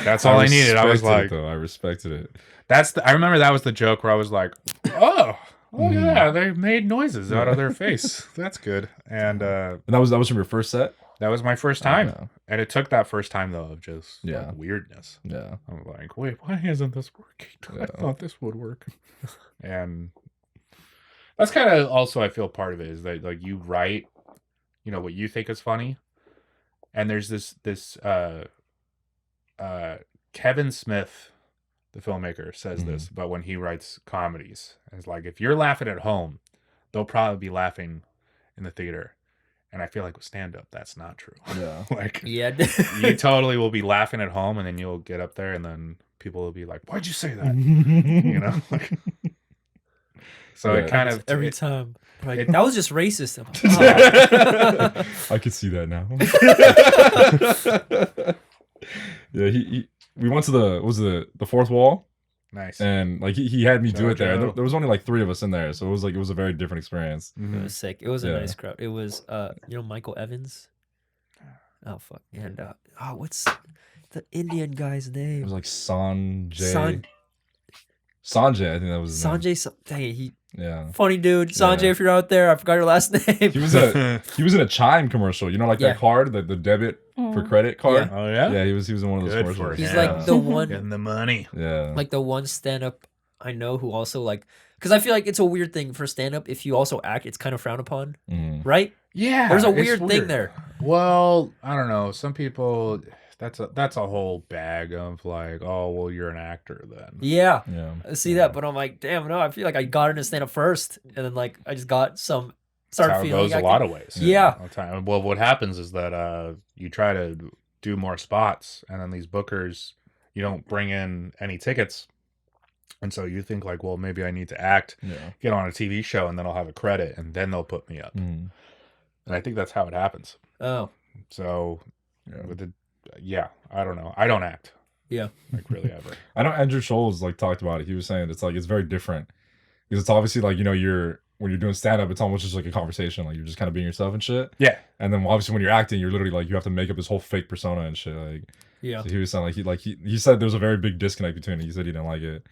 That's all I needed. I was respected like, it, though. I respected it. I remember that was the joke where I was like, oh yeah, they made noises out of their face. That's good. And And that was from your first set? that was my first time. Yeah. And it took that first time though of just Yeah. like, weirdness. Yeah. I'm like, wait, why isn't this working? Yeah. I thought this would work. And that's kind of also, I feel part of it is that like you write, you know, what you think is funny. And there's this Kevin Smith, the filmmaker, says this, but when he writes comedies, it's like, if you're laughing at home, they'll probably be laughing in the theater. And I feel like with stand-up, that's not true. Yeah. Like, yeah. you totally will be laughing at home, and then you'll get up there, and then people will be like, "Why'd you say that?" You know. Like, so Yeah. it kind of Every time. Like, it- that was just racist. I'm like, oh. I could see that now. Yeah, we went to the fourth wall, nice. and like he had me do it there. Jojo. There was only like 3 of us in there, so it was a very different experience. It was sick. It was a Yeah. nice crowd. It was Michael Evans. Oh fuck. And what's the Indian guy's It name? was like Sanjay. San- Sanjay, I think that was his name. Sanjay. Hey, he Yeah. funny dude. Sanjay, Yeah. if you're out there, I forgot your last name. He was in a Chime commercial. You know, like Yeah. that card, the debit for credit card. Oh yeah. Yeah, he was in one of those Good for commercials. He's him. like the one, Getting the money. Yeah. like the one stand up I know who also like, because I feel like it's a weird thing for stand up. If you also act, it's kind of frowned upon, Mhm. right? Yeah. There's a it's weird thing there. Well, I don't know. Some people, that's a whole bag of like, oh well, you're an actor then. Yeah. Yeah. I see that, but I'm like, damn, no, I feel like I got into stand up first, and then like I just got some That's started how it feeling goes like a lot of ways. Yeah. All the time. Well, what happens is that you try to do more spots, and then these bookers, you don't bring in any tickets, and so you think like, well, maybe I need to act, Yeah. get on a TV show, and then I'll have a credit, and then they'll put me up. Mhm. And I think that's how it happens. Oh, So, Yeah. with the, I don't know. I don't act. Yeah. Like really ever. I know Andrew Scholes like talked about it. He was saying it's like it's very different because it's obviously like, you know, when you're doing stand up, it's almost just like a conversation, like you're just kind of being yourself and shit. Yeah. And then obviously when you're acting, you're literally like you have to make up this whole fake persona and shit. Like yeah. so he was saying he said there was a very big disconnect between it. He said he didn't like it.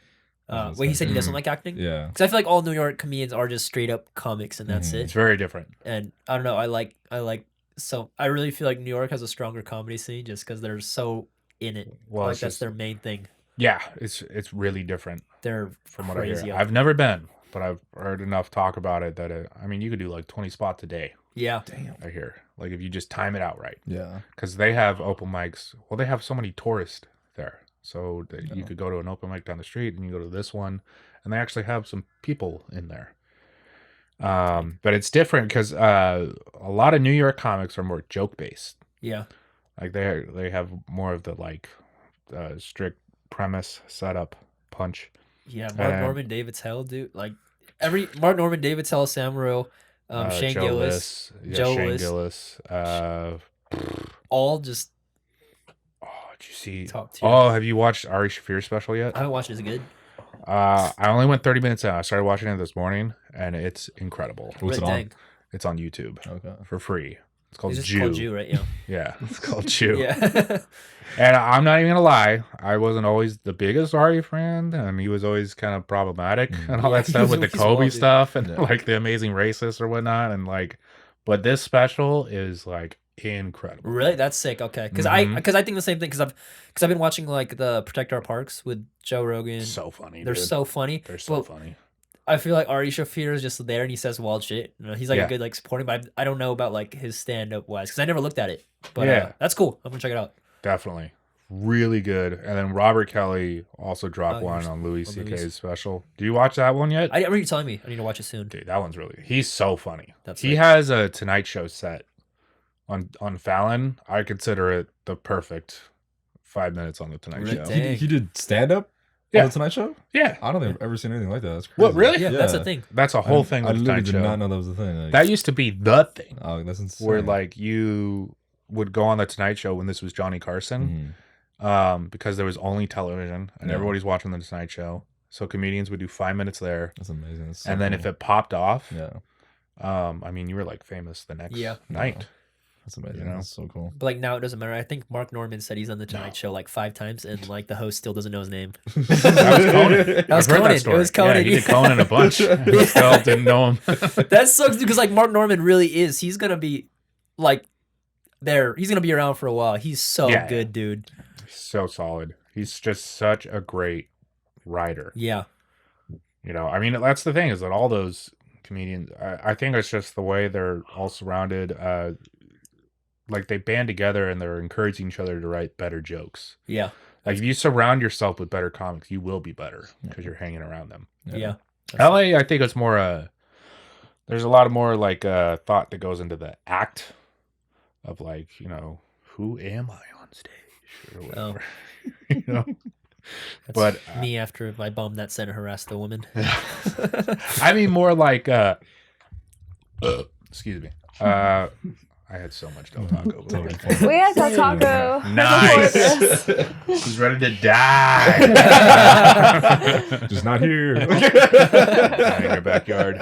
Wait, he said he doesn't like acting? Yeah. Because I feel like all New York comedians are just straight up comics, and that's It's it. very different. And I don't know, I like so I really feel like New York has a stronger comedy scene just because they're so in it. Well, like it's that's just- their main thing. Yeah, it's really different. They're From what I crazy. hear. out I've never been, but I've heard enough talk about it that you could do like 20 spots a day. Yeah. I hear, like if you just time it out right, Yeah. because they have open mics. Well, they have so many tourists there, so that you could go to an open mic down the street and you go to this one, and they actually have some people in there. But it's different because a lot of New York comics are more joke based. Yeah. Like they have more of the like strict premise, setup, punch. Yeah. Mark And- Norman, David Tell, dude. Like every Mark Norman, David Tell, Sam Morril, Shane Joe Gillis, List, Joe Shane List. Gillis. all just Oh, did you see? Top tier. Oh, have you watched Ari Shaffir's special yet? I haven't watched it. Is it good? I only went 30 minutes in. I started watching it this morning, and it's incredible. What's it on? Dang. It's on YouTube Okay. for free. It's called Is this Jew. called Jew, right? Yeah. Yeah, it's called Jew. Yeah. And I'm not even gonna lie, I wasn't always the biggest Ari fan, and he was always kind of problematic and all Yeah, that he stuff was with the always Kobe wild, dude. stuff and Yeah. like the Amazing Racist or whatnot, and like, but this special is like incredible. Really? That's sick. Okay. Because Mhm. I think the same thing. Because I've been watching like the Protect Our Parks with Joe Rogan. So funny. They're dude. so funny. They're so Well, funny. I feel like Ari Shaffir is just there and he says wild shit. You know, he's like Yeah. a good like supporting, but I don't know about like his stand up wise because I never looked at it. But Yeah. that's cool. I'm gonna check it out. Definitely. Really good. And then Robert Kelly also dropped Oh, one yours- on Louis on C.K.'s Louis. special. Do you watch that one yet? I remember you telling me. I need to watch it soon. Dude, that one's really. He's so funny. That's He sick. has a Tonight Show set on Fallon. I consider it the perfect 5 minutes on the Tonight Really? Show. Dang. He did stand up Yeah. on the Tonight Show. Yeah, I don't think I've ever seen anything like that. That's crazy. What, really? Yeah, that's the thing. that's a whole I- thing I with the literally Tonight did Show. not know that was a thing. Like, That used to be the thing, oh, that's insane. where like you would go on the Tonight Show when this was Johnny Carson, Mhm. because there was only television and Yeah. everybody's watching the Tonight Show. So comedians would do 5 minutes there, That's amazing. That's so and then cool. if it popped off, yeah, I mean, you were like famous the next Yeah. night. that's amazing. You know? That's so cool. But like now it doesn't matter. I think Mark Norman said he's on the Tonight No. Show like 5 times, and like the host still doesn't know his name. That was Conan. That was I've heard Conan. It story. was Conan, Yeah, he did yeah. Conan a bunch. He still didn't know him. That sucks because like Mark Norman really is. He's gonna be like there. He's gonna be around for a while. He's so Yeah. good, dude. So solid. He's just such a great writer. Yeah. You know, I mean, that's the thing is that all those comedians, I think it's just the way they're all surrounded. Like they band together and they're encouraging each other to write better jokes. Yeah. Like if you surround yourself with better comics, you will be better because you're hanging around them. Yeah. LA, I think it's more. There's a lot of more like thought that goes into the act of like, you know, who am I on stage or whatever. You know, That's but me after I bombed that center harassed the woman. I mean more like excuse me. I had so much Del Taco before. We had Del Taco. Nice. Before He's ready to die. Just not here. Not in your backyard.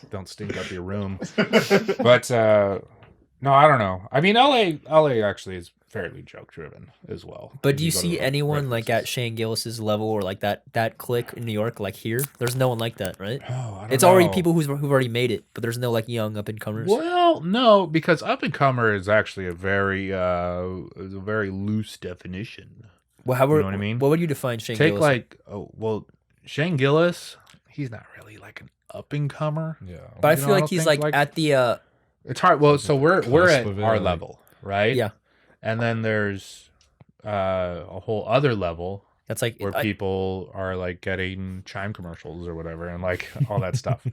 Don't stink up your room. But no, I don't know. I mean, LA actually is fairly joke driven as well. But do you go to see the anyone like at references. Shane Gillis's level or like that clique in New York like here? There's no one like that, right? Oh, I don't It's already know. people who've already made it, but there's no like young up and comers. Well, no, because up and comer is actually a very loose definition. Well, how You know what I mean? What would you define Shane Take Gillis? like, Shane Gillis, he's not really like an up and comer. Yeah. but I you feel know, I like don't he's think, like like- at the It's hard. Well, so we're at Cusp of it, our like- level, right? Yeah. And then there's a whole other level that's like where people are like getting chime commercials or whatever and like all that stuff.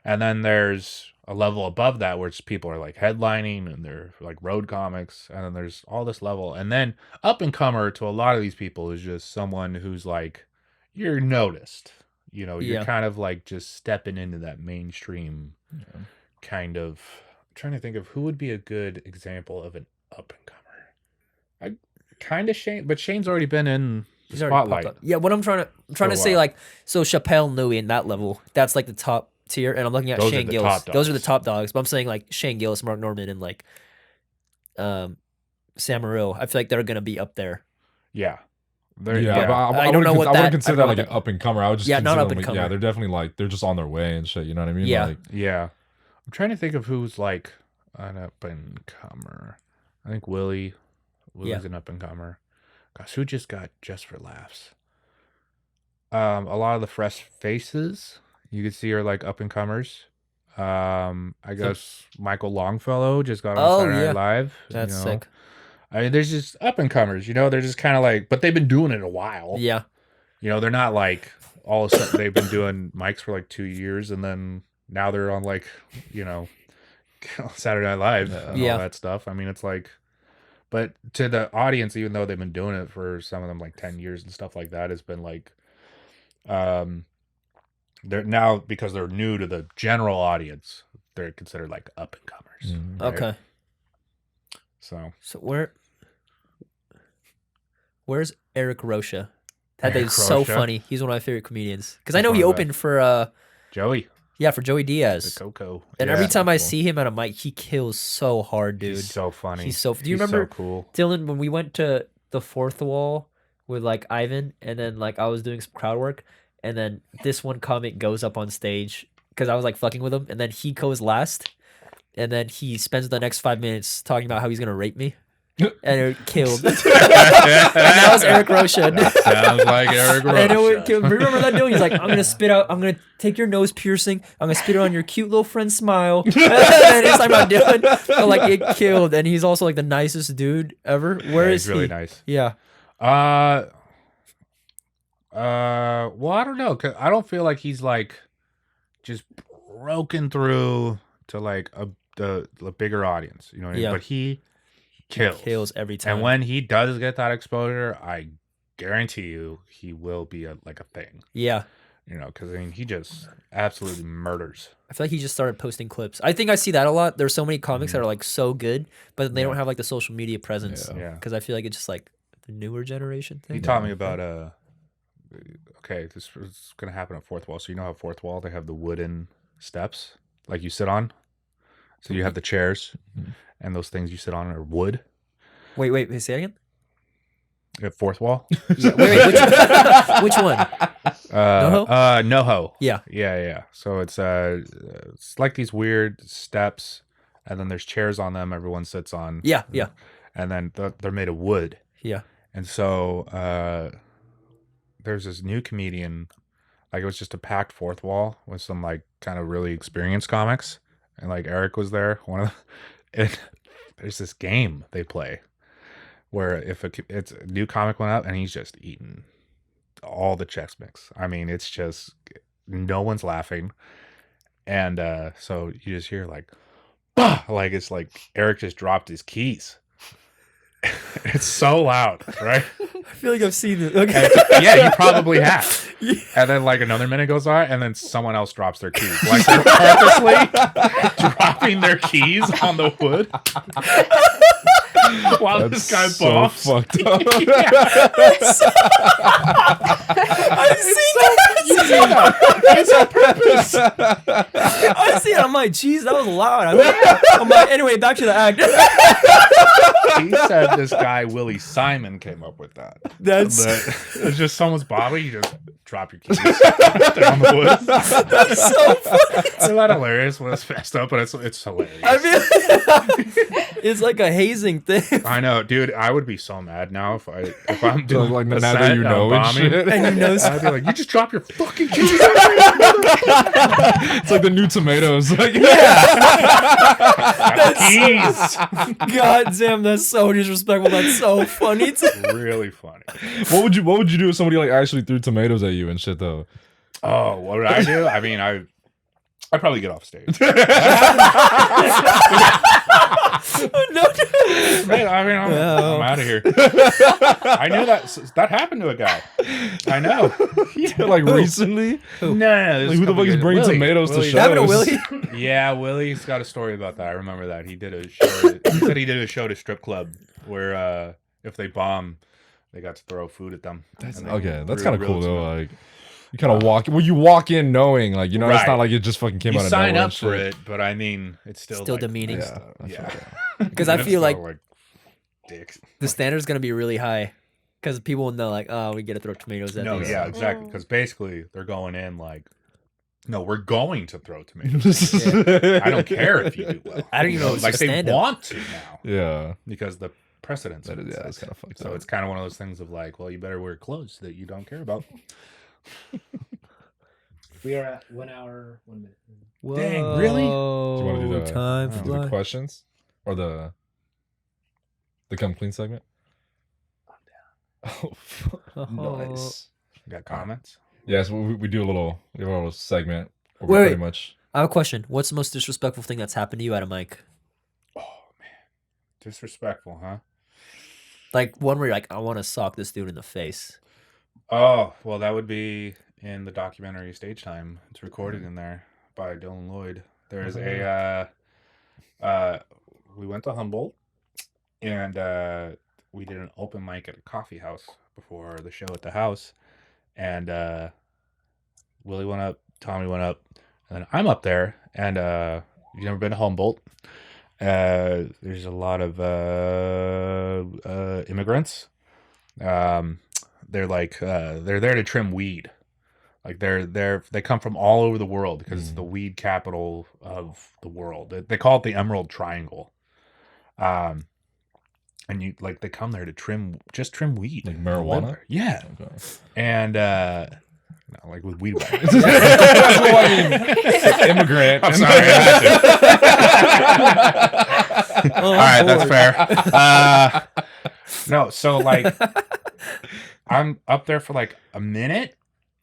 And then there's a level above that where it's people are like headlining and they're like road comics. And then there's all this level. And then up and comer to a lot of these people is just someone who's like, you're noticed. You know, you're Yeah. kind of like just stepping into that mainstream kind of. I'm trying to think of who would be a good example of an up and comer. I kind of Shane, but Shane's already been in the He's already popped spotlight. up. Yeah, what I'm trying For a to say, while. like, so Chappelle Nui in that level, that's like the top tier, and I'm looking at Those are Shane the Gillis. top Those are the dogs. top dogs. But I'm saying like Shane Gillis, Mark Norman, and like Sam Morril. I feel like they're gonna be up there. Yeah. Yeah, but I I don't wouldn't know what I that- wouldn't consider I that don't like know an up and comer. I would just Yeah, not consider up them, and like, yeah, comer. they're definitely like they're just on their way and shit. You know what I mean? Yeah. Like, Yeah. I'm trying to think of who's like an up and comer. I think Willie's Yeah. an up and comer. Gosh, who just got Just for Laughs? A lot of the fresh faces you could see are like up and comers. I guess Michael Longfellow just got on Oh, Saturday yeah. Night Live. That's you know? sick. I mean, there's just up and comers, you know, they're just kind of like, but they've been doing it a while. Yeah, You know, they're not like all of a sudden they've been doing mics for like 2 years and then now they're on like, you know, Saturday Night Live and Yeah. all that stuff. I mean, it's like, but to the audience, even though they've been doing it for some of them like 10 years and stuff like that, it's been like, they're now because they're new to the general audience, they're considered like up and comers. Mhm. Right. okay. So So where Where's Eric Rocha? That Eric dude's so Rocha? funny. He's one of my favorite comedians because I He's know he one of the- opened for Joey, for Joey the Diaz. Coco. And Yeah. every time I cool. see him at a mic, he kills so hard, dude. He's so funny. He's so. Do you He's remember So cool. Dylan when we went to the fourth wall with like Ivan, and then like I was doing some crowd work, and then this one comic goes up on stage because I was like fucking with him, and then he goes last, and then he spends the next 5 minutes talking about how he's gonna rape me, and it killed. And that was Eric Rocha. Sounds like Eric And it would Rocha. kill. Remember that dude? He's like, I'm gonna take your nose piercing. I'm gonna spit it on your cute little friend's smile. And he's talking about Dylan. But like it killed. And he's also like the nicest dude ever. Where is He's really he? nice. Yeah. Well, I don't know. 'Cause I don't feel like he's like just broken through to like the bigger audience. You know what I mean? Yeah. But he kills. Kills every time. And when he does get that exposure, I guarantee you he will be a thing. Yeah. You know, because I mean, he just absolutely murders. I feel like he just started posting clips. I think I see that a lot. There's so many comics that are like so good, but they don't have like the social media presence. Yeah. Because I feel like it's just like the newer generation thing. He taught me about okay, this is gonna happen at Fourth Wall. So you know how Fourth Wall they have the wooden steps like you sit on. So you have the chairs, and those things you sit on are wood. Wait, say it again? At Fourth Wall. Yeah, wait, which one? NoHo? NoHo. Yeah. Yeah. So it's like these weird steps, and then there's chairs on them. Everyone sits on. Yeah. And then they're made of wood. Yeah. And so there's this new comedian, like it was just a packed Fourth Wall with some like kind of really experienced comics, and like Eric was there. And there's this game they play where if it's a new comic went up and he's just eating all the Chex Mix. I mean, it's just no one's laughing, and so you just hear like, bah! Like it's like Eric just dropped his keys. It's so loud, right? I feel like I've seen it. Okay. Yeah, you probably have. Yeah. And then like another minute goes by, and then someone else drops their keys. Like they're purposely dropping their keys on the wood while this guy so bombs. fucked up. I've seen that. It's on purpose. I've seen it. I'm like, geez, that was loud. I'm like, anyway, back to the act. He said this guy Willie Simon came up with that. That's But it's just someone's bobby. You just drop your keys. They're on the wood. that's so funny. It's not hilarious when it's messed up, but it's hilarious. I mean, it's like a hazing thing. I know, dude. I would be so mad now if I'm doing Like, the now that set you and I'm know and bombing. shit. And you know, I'd be like, you just drop your fucking keys. It's like the new tomatoes. Like, Keys. God damn, that's so disrespectful. That's so funny. Really funny. what would you do if somebody like actually threw tomatoes at you and shit though? Oh, what would I do? I mean, I'd probably get off stage. No, Man, I mean, I'm out of here. I knew that happened to a guy. I know. Like recently? No, Like, who the fuck is bringing tomatoes to Willie. shows? happened to Willie. Yeah, Willie's got a story about that. I remember that. He did a show. He said he did a show at a strip club where if they bomb, they got to throw food at them. That's And they okay. That's really kind of cool roast though. them. Like you kind of you walk in knowing, like, you know, it's Right. not like it just fucking came You out of sign nowhere up and for shit. it, but I mean, it's still Still like, demeaning. Yeah, that's Yeah. okay. Because I It's feel still, like dicks. the standard's gonna be really high. Because people will know, like, oh, we get to throw tomatoes at No, these. yeah, exactly. Because basically, they're going in like, no, we're going to throw tomatoes. I don't care if you do well. I don't even know if it's like a they stand-up. want to now Yeah, because the precedence. that of is, it yeah, that's says. kind of fucked So up. it's kind of one of those things of like, well, you better wear clothes that you don't care about. We are at 1 hour, 1 minute. Whoa, Dang, really? Do you want to do the time do the flies. questions or the come clean segment? Oh, nice. You got comments? Yes, we do we have a little segment where Wait, we pretty wait. much. I have a question. What's the most disrespectful thing that's happened to you at a mic? Oh man, disrespectful, huh? Like one where you're like, I want to sock this dude in the face. Oh well, that would be in the documentary Stage Time. It's recorded in there by Dylan Lloyd. There's a we went to Humboldt and we did an open mic at a coffee house before the show at the house, and Willie went up, Tommy went up, and then I'm up there. And you never been to Humboldt? There's a lot of immigrants. They're like they're there to trim weed. Like they come from all over the world because it's the weed capital of the world. They call it the Emerald Triangle. And you like they come there to trim weed, Like marijuana. Yeah, Okay. and no, like with weed whackers. That's what I mean. Immigrant. I'm sorry. I had to. All right, that's fair. No, so like I'm up there for like a minute,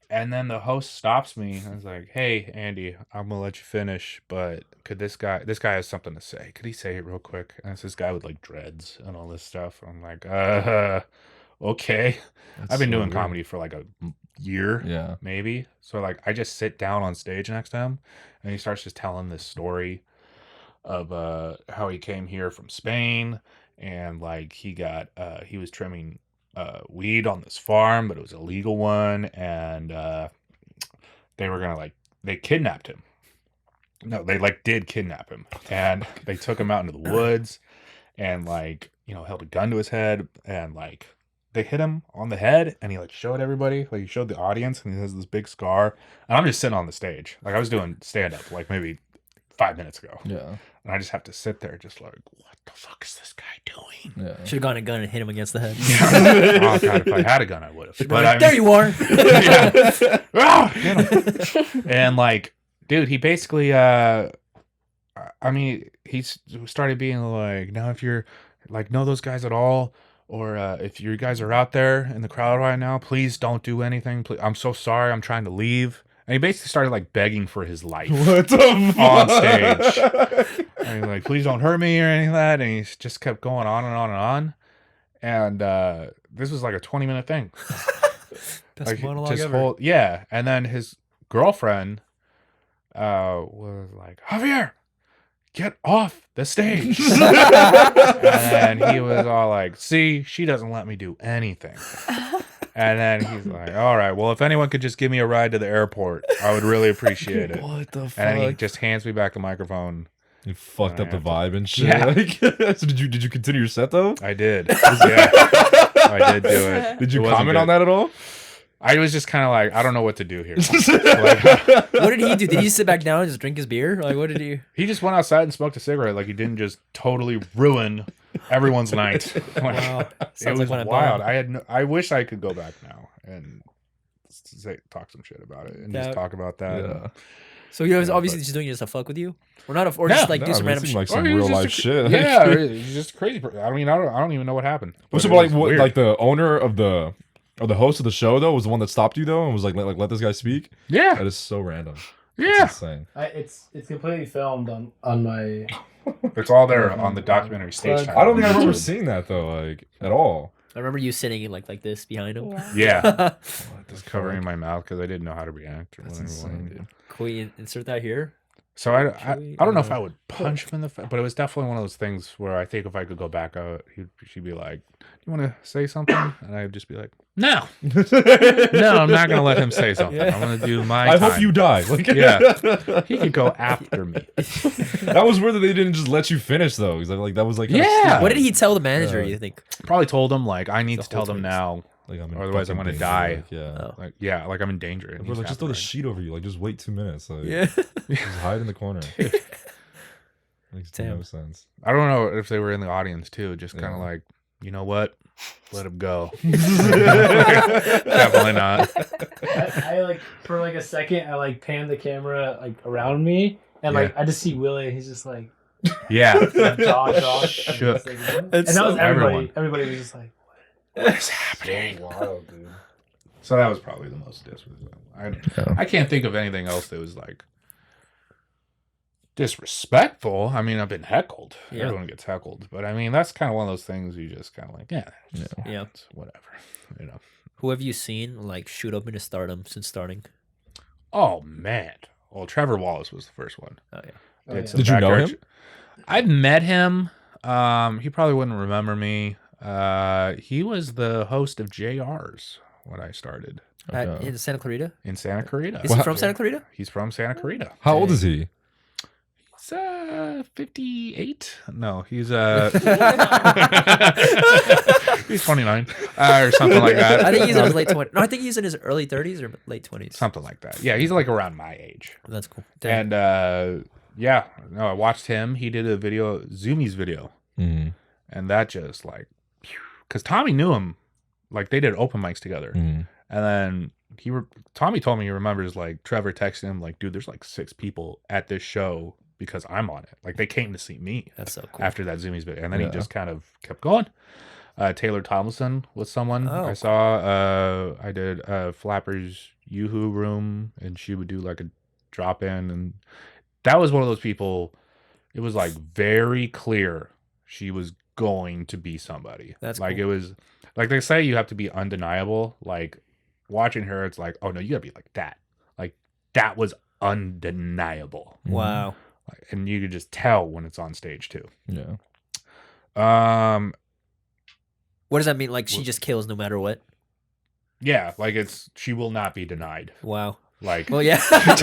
and then the host stops me and is like, "Hey, Andy, I'm gonna let you finish, but could this guy has something to say. Could he say it real quick?" And it's this guy with like dreads and all this stuff. I'm like, okay. That's I've been so doing weird. comedy for like a year, Yeah. maybe. So like I just sit down on stage next to him, and he starts just telling this story of how he came here from Spain, and like he was trimming weed on this farm, but it was a legal one, and they were gonna they kidnapped him. No, they did kidnap him, and they took him out into the woods, and held a gun to his head, and they hit him on the head, and he showed everybody, he showed the audience, and he has this big scar, and I'm just sitting on the stage, I was doing stand up maybe 5 minutes ago, Yeah. and I just have to sit there, just what the fuck is this guy doing? Yeah. Should have gotten a gun and hit him against the head. Oh god, if I had a gun, I would have. But There you are. yeah. Ah, get him. And dude, he basically he started being like, now if you're know those guys at all, or if you guys are out there in the crowd right now, please don't do anything. Please, I'm so sorry, I'm trying to leave. And he basically started begging for his life What the fuck? on stage. And he's please don't hurt me or anything like that. And he just kept going on and on and on. And this was a 20-minute thing. Best monologue ever. And then his girlfriend was like, Javier, get off the stage. And he was all like, see, she doesn't let me do anything. And then he's like, all right, well, if anyone could just give me a ride to the airport, I would really appreciate it. What the fuck? And then he just hands me back the microphone. You fucked up the vibe and shit. Yeah. So did you continue your set though? I did. Yeah. I did do it. Did you It wasn't comment on good. that at all? I was just kind of I don't know what to do here. What did he do? Did he sit back down and just drink his beer? What did he? He just went outside and smoked a cigarette. He didn't just totally ruin everyone's night. Wow. It Sounds was like when wild. I I wish I could go back now and talk some shit about it and just talk about that. Yeah. So he was Yeah, obviously but- just doing it just to fuck with you, or not, or Yeah, just No, do some it random seemed shit. like some Or he was real just life shit. Yeah, he's just a crazy person. I mean, I don't even know what happened. But So, it but was what, weird. the owner of the host of the show though was the one that stopped you though and was let this guy speak. Yeah, That is so random. That's yeah. insane. It's completely filmed on my. It's all there on the documentary stage time. I don't think I remember seeing that though, at all. I remember you sitting like this behind him. Yeah. Yeah, What the just covering my mouth because I didn't know how to react. Or That's whatever. insane, dude. Can we insert that here? So I we, don't know if I would punch him in the face, but it was definitely one of those things where I think if I could go back out, she'd be like, "Do you want to say something?" And I'd just be like, "No, no, I'm not going to let him say something. I'm going to do my I time." hope you die. Yeah. He could go after me. That was weird that they didn't just let you finish though. Because that was kinda Yeah. stupid. What did he tell the manager? You think? Probably told him I need The to tell whole them thing. now. I'm in Otherwise, I'm fucking gonna danger, die. yeah. Oh. I'm in danger. and Bro, he's just throw the happening. sheet over you. Just wait 2 minutes. Yeah. Just hide in the corner. Makes no Damn. sense. I don't know if they were in the audience too. Just kind of Yeah. you know what? Let him go. Definitely not. I for a second I pan the camera around me and Yeah. I just see Willie and he's just Yeah. jaw dropped. Shook. And That's that was so- everybody. everyone. Everybody was just What is happening? Wild, dude. So that was probably the most disrespectful. I can't think of anything else that was disrespectful. I mean, I've been heckled. Yeah. Everyone gets heckled, but I mean, that's kind of one of those things you just kind of Yeah. it's whatever, you know. Who have you seen shoot up into stardom since starting? Oh man. Well, Trevor Wallace was the first one. Oh yeah. Oh, yeah. some Did you know backyard him? I've met him. He probably wouldn't remember me. He was the host of JR's when I started In Santa Clarita? in Santa Clarita. Is he from Santa Clarita? He's from Santa Clarita. How old is he? He's 58. No, he's he's 29 or something like that. I think he's in his late 20s. No, I think he's in his early 30s or late 20s. Something like that. Yeah, he's like around my age. That's cool. Dang. And yeah, no, I watched him. He did a video, Zoomies video, Mm. and that just like, because Tommy knew him, like they did open mics together, Mm. and then Tommy told me he remembers like Trevor texting him like, dude, there's like 6 people at this show because I'm on it. Like they came to see me That's so cool. after that Zoomies video, and then he Yeah. just kind of kept going. Taylor Tomlinson was someone Oh. I saw. I did Flapper's Yoo-Hoo room, and she would do like a drop in, and that was one of those people. It was like very clear she was going to be somebody. That's like cool. It was like they say you have to be undeniable. Like watching her, it's like, oh no, you gotta be like that. Like that was undeniable. Wow. And you could just tell when it's on stage too. Yeah. What does that mean? Like she just kills no matter what? Yeah, like she will not be denied. Wow. Like, Well, yeah. that's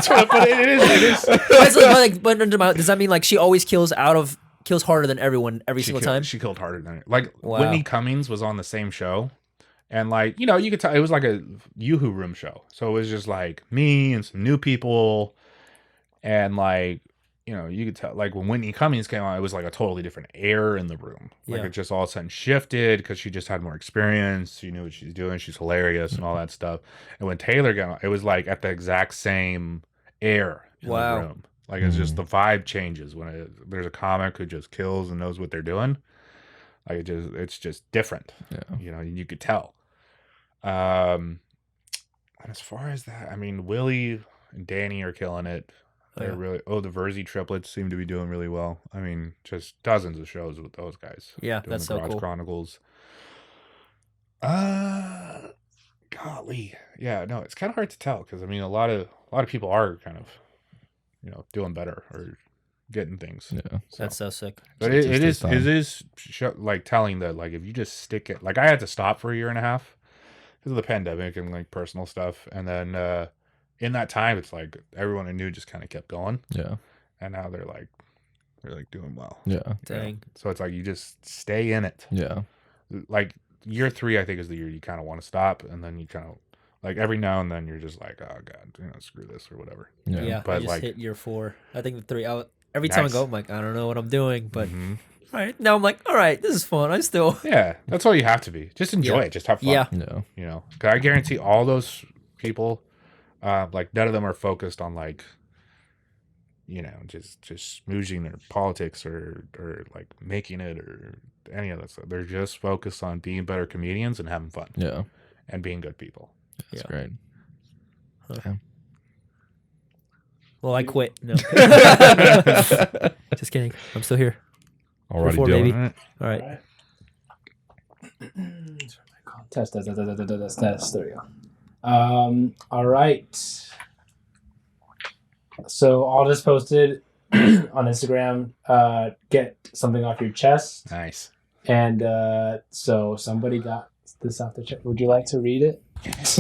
what, but it is. Does that mean like she always kills harder than everyone every single time? She killed harder than it. Like Wow. Whitney Cummings was on the same show, and like you could tell it was like a Yoo-Hoo room show. So it was just like me and some new people, and like you could tell like when Whitney Cummings came on, it was like a totally different air in the room. Like Yeah. it just all of a sudden shifted because she just had more experience. She knew what she's doing. She's hilarious and all that stuff. And when Taylor got on, it was like at the exact same air in Wow. the room. Like it's just the vibe changes when there's a comic who just kills and knows what they're doing. Like it's just different. Yeah. You could tell. And as far as that, I mean, Willie and Danny are killing it. They're really the Verzi triplets seem to be doing really well. I mean, just dozens of shows with those guys. Yeah, doing that's the so Garage cool. Chronicles. Golly, yeah, no, it's kind of hard to tell because I mean, a lot of people are kind of, doing better or getting things. Yeah. That's so sick. But It it just takes is like telling that like if you just stick it, like I had to stop for a year and a half because of the pandemic and like personal stuff, and then in that time it's like everyone I knew just kind of kept going, Yeah. and now they're like doing well. Yeah. Dang. So it's like you just stay in it. Yeah. Like year 3, I think, is the year you kind of want to stop, and then you kind of like every now and then you're just like, oh god, screw this or whatever. Yeah. Yeah, I But, just like- hit year 4. I think the 3. Every time I Nice. go, I'm like, I don't know what I'm doing, but Mhm. all right. Now I'm like, all right, this is fun. I still. Yeah, that's all you have to be. Just enjoy Yeah. it. Just have fun. Yeah. Yeah. 'Cause I guarantee all those people, like none of them are focused on like, just smoozing their politics or like making it or any of that stuff. They're just focused on being better comedians and having fun Yeah. and being good people. That's Yeah. great. Well, I quit. No. Just kidding. I'm still here. Alrighty, Before, Dylan. baby. All right. All right. Test. There we go. All right. So Aldus posted on Instagram, get something off your chest. Nice. And so somebody got this off the chest. Would you like to read it?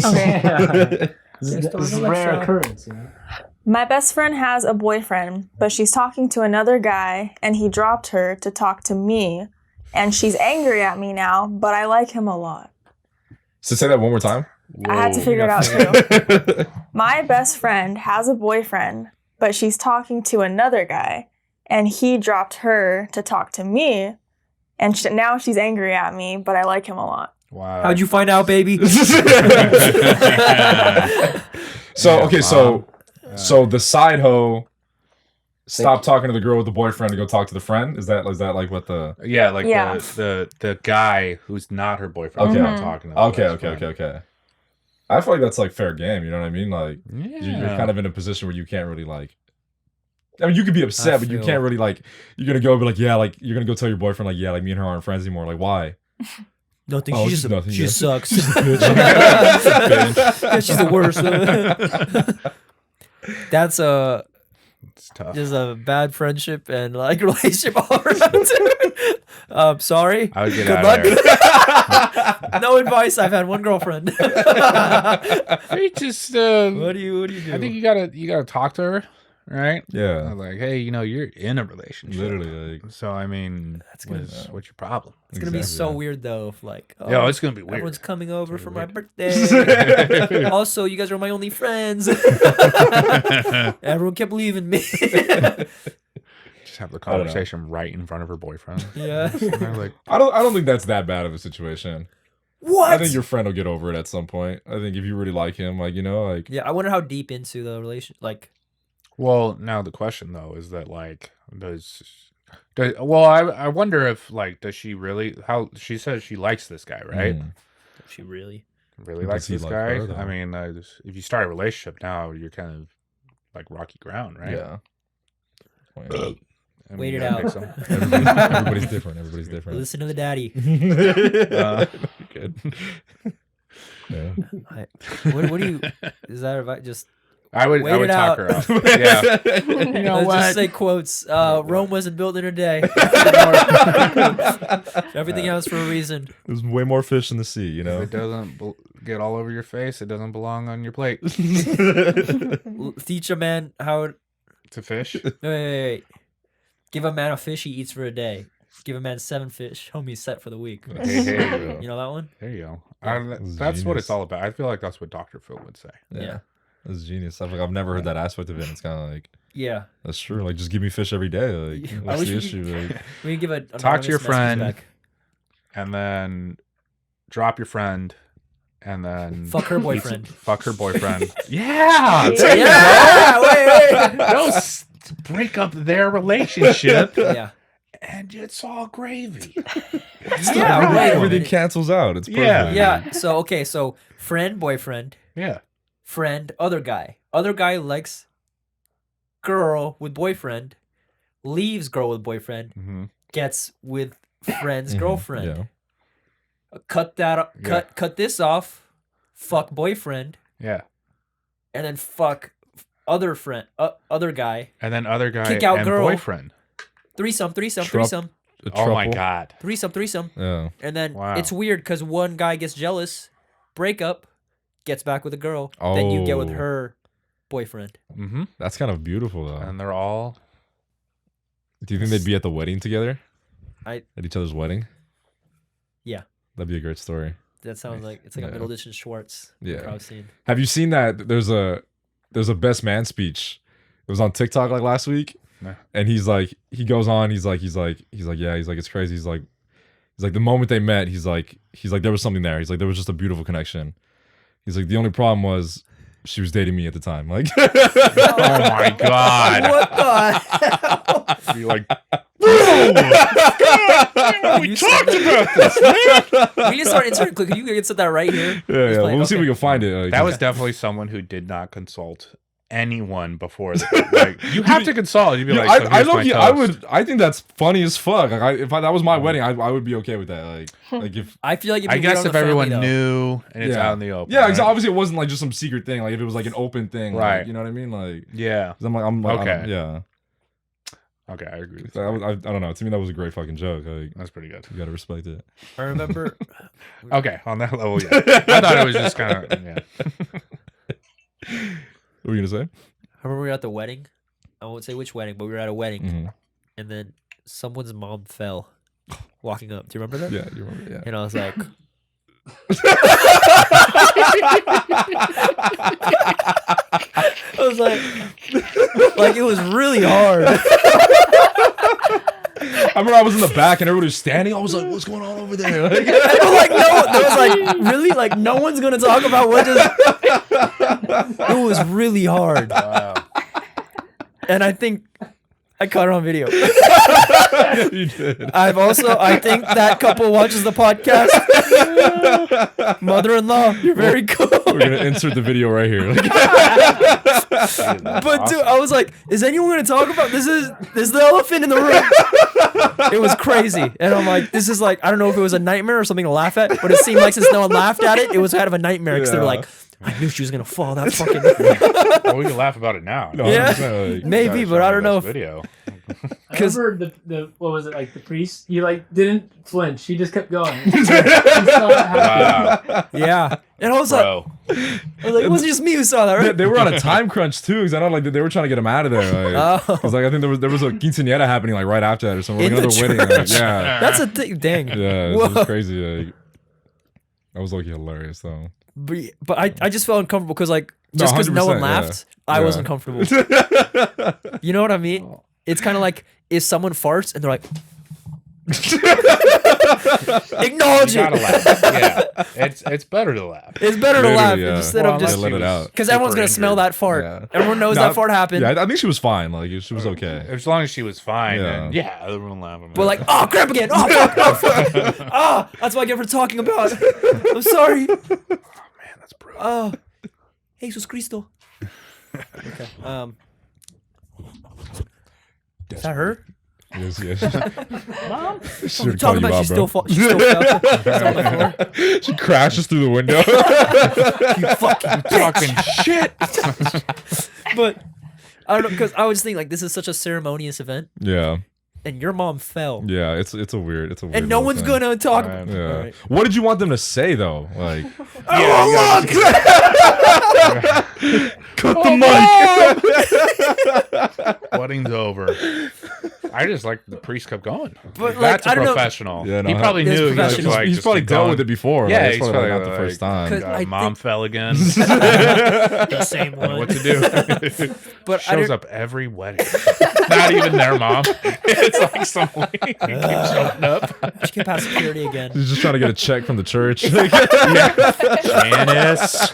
Okay. This is a rare occurrence, My best friend has a boyfriend, but she's talking to another guy, and he dropped her to talk to me, and she's angry at me now, but I like him a lot. So say that one more time. I had to figure it out too. My best friend has a boyfriend, but she's talking to another guy, and he dropped her to talk to me, and now she's angry at me, but I like him a lot. Wow. How'd you find out, baby? So okay, so the side hoe stopped talking to the girl with the boyfriend to go talk to the friend. Is that like what the? Yeah, like Yeah. the guy who's not her boyfriend. Okay. Not talking to the Okay, best okay, friend. okay. I feel like that's like fair game. You know what I mean? Like Yeah. you're kind of in a position where you can't really like. I mean, you could be upset, but you feel- can't really like. You're gonna go be like, yeah, like you're gonna go tell your boyfriend like, yeah, like me and her aren't friends anymore. Like, why? Nothing. Oh, She it's just nothing, she yeah. just sucks. Bitch. Yeah, she's the worst. That's It's tough. Just a bad friendship and like relationship all around. Sorry. I would get Good out of luck. No advice. I've had one girlfriend. Hey, just What do you do? I think you gotta talk to her, right? Yeah. Like, hey, you're in a relationship. Literally, like, So I mean, That's good. what's your problem? It's gonna be so Exactly. weird though. If like, Yeah, it's gonna be weird. everyone's coming over It's for gonna my be birthday. Also, you guys are my only friends. Everyone kept leaving me. Just have the conversation right in front of her boyfriend. Yeah. And they're like, I don't think that's that bad of a situation. What? I think your friend will get over it at some point. I think if you really like him, like, Yeah, I wonder how deep into the relation. Like, well, now the question though is that like, I wonder if like, does she really? How she says she likes this guy, right? does she really? Really Does likes he this like guy. her, though? I mean, if you start a relationship now, you're kind of like rocky ground, right? Yeah. I mean, Wait you it gotta out. pick some- Everybody's different. Everybody's different. Listen to the daddy. Good. Yeah. What do you? Is that advice? Just I would Wait it talk out. her up. Yeah. You know let's what? just say quotes. Rome wasn't built in a day. Everything else for a reason. There's way more fish in the sea, you If know? it doesn't get all over your face, it doesn't belong on your plate. Teach a man how. To fish. Wait. Give a man a fish he eats for a day. Give a man 7 fish. Homie's set for the week. Hey. You know that one? There you go. That's That's what genius. it's all about. I feel like that's what Dr. Phil would say. Yeah. That's genius. I've never heard that aspect of it. It's kind of like, Yeah. that's true. Like, just give me fish every day. Like, I what's wish the we issue? Like, We can give a Talk to your anonymous message friend. back. And then drop your friend. And then Fuck her boyfriend. Fuck her boyfriend. Yeah. Yeah. Wait. Those break up their relationship. Yeah. And it's all gravy. Yeah. Wait. everything cancels out. It's perfect. Yeah. Yeah. So okay. So friend, boyfriend, Yeah. friend, other guy. Other guy likes girl with boyfriend, leaves girl with boyfriend, Mm-hmm. gets with friend's Mhm, girlfriend. Yeah. Cut that. Cut this off. Fuck boyfriend, Yeah. and then fuck other friend, other guy. And then other guy Kick out and girl. boyfriend. Throuble. A Oh my trouble. god. Threesome. Yeah. And then Wow. it's weird because one guy gets jealous, break up, gets back with a girl. Then you get with Oh. her boyfriend. Mm-hmm. That's kind of beautiful, though. And they're all Do you think they'd be at the wedding together? I- At each other's wedding? Yeah. That'd be a great story. That sounds like it's like Yeah. a middle edition Schwartz. Yeah. Crowd scene. Have you seen that? There's a best man speech. It was on TikTok like last week, No. and he goes on. He's like, yeah, it's crazy. He's like, the moment they met, he's like, there was something there. He's like, there was just a beautiful connection. He's like, the only problem was she was dating me at the time. Like, oh my god. What the hell? Be like, We talked about this, man. We just start inserting clip. You can set that right here. yeah. play it, We'll see if okay. we can find it. Like, that was definitely someone who did not consult anyone before. Like, you have to consult. You'd be You know, like, so I here's my low-key- toast. I think that's funny as fuck. Like, if that was my wedding, I would be okay with that. Like if I feel like it'd I be weird guess on if the family, everyone though. knew and it's Yeah. out in the open. yeah, right? obviously it wasn't like just some secret thing. Like if it was like an open thing, like, Right. you know what I mean? Like, Yeah. 'cause I'm like, Okay. yeah. Okay, I agree with I, you. I don't know. To me, that was a great fucking joke. Like, That's pretty good. you gotta respect it. I remember. Okay, on that level, yeah. I thought it was just kind of, yeah. What were you gonna say? I remember we were at the wedding. I won't say which wedding, but we were at a wedding, Mhm. and then someone's mom fell walking up. Do you remember that? Yeah, you remember? Yeah. And I was like, I was like it was really hard. I remember I was in the back and everybody was standing. I was like, "What's going on over there?" Like, But like no, there was like really like no one's gonna talk about what just. It was really hard, Wow. and I think I caught it on video. you did. I think that couple watches the podcast. Mother-in-law, you're very cool. We're gonna insert the video right here. Like, But dude, I was like, is anyone gonna talk about this? Is the elephant in the room? It was crazy, and I'm like, this is like, I don't know if it was a nightmare or something to laugh at, but it seemed like since no one laughed at it, it was kind of a nightmare because they were Yeah. like, I knew she was gonna fall. That fucking. Well, we can laugh about it now. No, Yeah. 100%, like, Maybe, but I don't know if video. I remember the what was it, like the priest? He like didn't flinch. He just kept going. Wow, yeah. And I was like, bro. it wasn't just me who saw that, right? they were on a time crunch too, because I know like they were trying to get him out of there. Like, Oh. 'cause, like I think there was a quinceañera happening like right after that or something. In Like, the another wedding. Like, church. yeah, That's a thing. Dang. yeah, it Whoa. was crazy. Like, that was like hilarious though. But I just felt uncomfortable because like just because no one 100%, laughed, yeah. I Yeah. wasn't comfortable. You know what I mean? It's kind of like if someone farts and they're like, acknowledge You gotta it. laugh. Yeah, it's better to laugh. It's better to Literally, laugh yeah. instead Well, of Yeah, just let it out. because everyone's gonna smell that fart. Yeah. Everyone knows No, that fart happened. Yeah, I think she was fine. Like she was okay. As long as she was fine, Yeah. then yeah, everyone laughing. But like, oh crap again! Oh fuck! Oh fuck! Ah, that's what I get for talking about. I'm sorry. man, that's brutal. Oh, Jesus Cristo. Okay. Is that her? Yes, yes. Mom? She We're would call talking you about out, she's bro. still she's still fell. She's on the floor. She crashes through the window. You fucking Talking shit. But I don't know because I was thinking like this is such a ceremonious event, yeah, and your mom fell, yeah. It's a weird. and no little one's thing. gonna talk. Right. Yeah. All right. What did you want them to say though? Like, Yeah, cut the mic. wedding's over. I just like the priest kept going. But, like, That's I a don't know- professional. Yeah, no, he probably It's knew. He was professional. like, he's just probably keep dealt going. with it before. Yeah, like, it's he's probably probably not the like, first time. 'Cause I Mom think- fell again. The same And one. what to do? But I Shows didn't- up every wedding. Not even their mom. It's like some lady keeps showing up. She can pass security again. He's just trying to get a check from the church. Janice.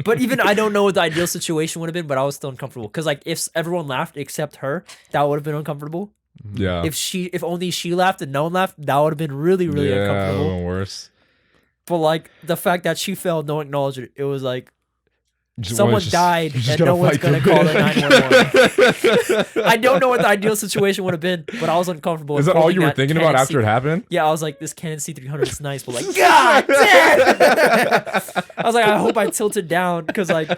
But even I don't know what the ideal situation would have been, but I was still uncomfortable because like if everyone laughed except her, that would have been uncomfortable. yeah. If only she laughed and no one laughed, that would have been really really yeah, uncomfortable. even worse. But like the fact that she fell, no one acknowledged it. It was like Just- someone well, just- died you just and gotta no one's fight gonna through call the it. 911. I don't know what the ideal situation would have been, but I was uncomfortable. Is with that all holding you were that thinking Canon about after C- it happened? Yeah, I was like, this Canon C300 is nice, but like, God damn! I was like, I hope I tilted down because like,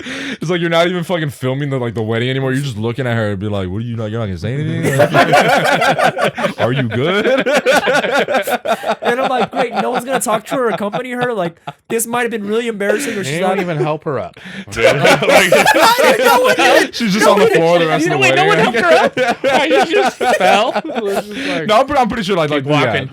It's like you're not even fucking filming the wedding anymore. You're just looking at her and be like, "What are you not? You're not gonna say anything? Are you good?" and I'm like, great, no one's gonna talk to her or accompany her. Like, this might have been really embarrassing, or she's Anyone not even help her up? She's just on the floor the rest of the wedding. no one helped her up. You just fell. No, I'm pretty sure like walking.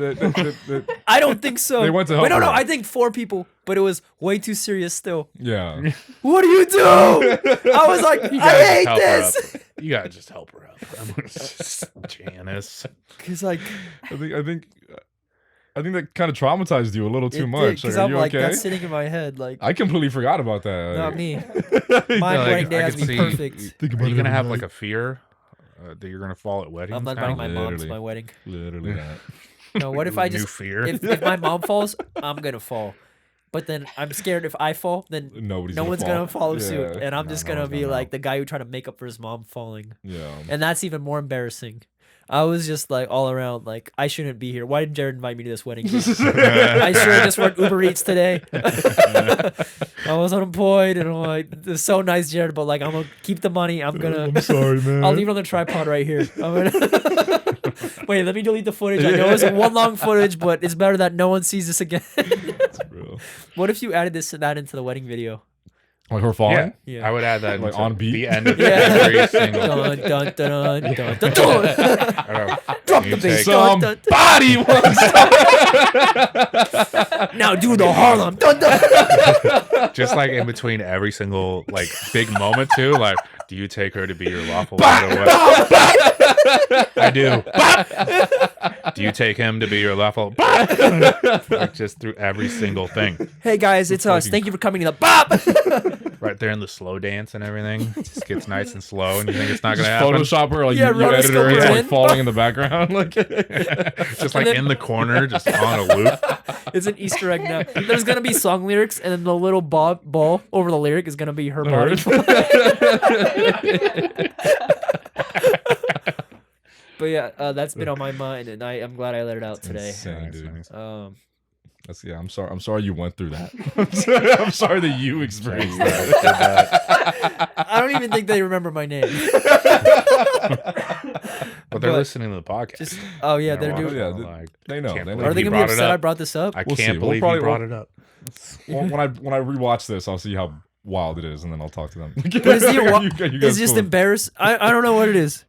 I don't think so. They went to help Wait, no, her. no, I think 4 people, but it was way too serious still. yeah. What do you do? I was like, You I gotta hate help her this. up. You gotta just help her up. Janice. Cause like, I think that kind of traumatized you a little too much. Because Like, are I'm you like, okay? that's sitting in my head. Like, I completely forgot about that. not Like, me. Yeah, My like, wedding day I has could to be see- perfect. Think Are about you it gonna every have night. like a fear that you're gonna fall at weddings? I'm not now? inviting my mom to Literally. my wedding. Literally that. No, what if I New just fear? if my mom falls, I'm gonna fall. But then I'm scared if I fall, then Nobody's no gonna one's fall. gonna follow Yeah. suit, and I'm No, just no gonna one's be gonna like know. the guy who tried to make up for his mom falling, Yeah. and that's even more embarrassing. I was just like all around like I shouldn't be here. Why didn't Jared invite me to this wedding? I should have just worked Uber Eats today. I was unemployed, and I'm like, "This is so nice, Jared, but like I'm gonna keep the money. I'm gonna. sorry, man. I'll leave it on the tripod right here. I'm gonna wait. Let me delete the footage. I know it's one long footage, but it's better that no one sees this again. Bro. What if you added that into the wedding video? Like her falling? Yeah, Yeah. I would add that Like into on beat? the end of Yeah. every single. Dun, dun, dun, dun, dun, dun, dun. I don't know. Drop You the bass. take- Dun, dun, dun. Body wants. Now do the Harlem. Dun, dun. Just like in between every single like big moment too. Like, do you take her to be your lawful wife or what? I do. Do you take him to be your lawful? Like just through every single thing, Hey guys, it's us. Thank you for coming to the Bop. right there in the slow dance and everything. It just gets nice and slow, and you think it's not Just gonna happen. Photoshop her, like Yeah, you edit her, rotoscope it's her like in. falling in the background. Like Just like then- in the corner, just on a loop. It's an Easter egg now. There's gonna be song lyrics, and then the little ball over the lyric is gonna be her body. But yeah, that's been on my mind, and I'm glad I let it out today. insane, dude. Nice. I'm sorry. I'm sorry you went through that. I'm sorry that you experienced that. I don't even think they remember my name. But they're listening to the podcast. Just they're doing. Yeah, Like, they know. can't They know. believe Are they you gonna be brought it upset I up. brought this up? I We'll can't see. believe We'll you brought probably- it up. When I rewatch this, I'll see how wild it is, and then I'll talk to them. But is he It's just embarrassed? I don't know what it is.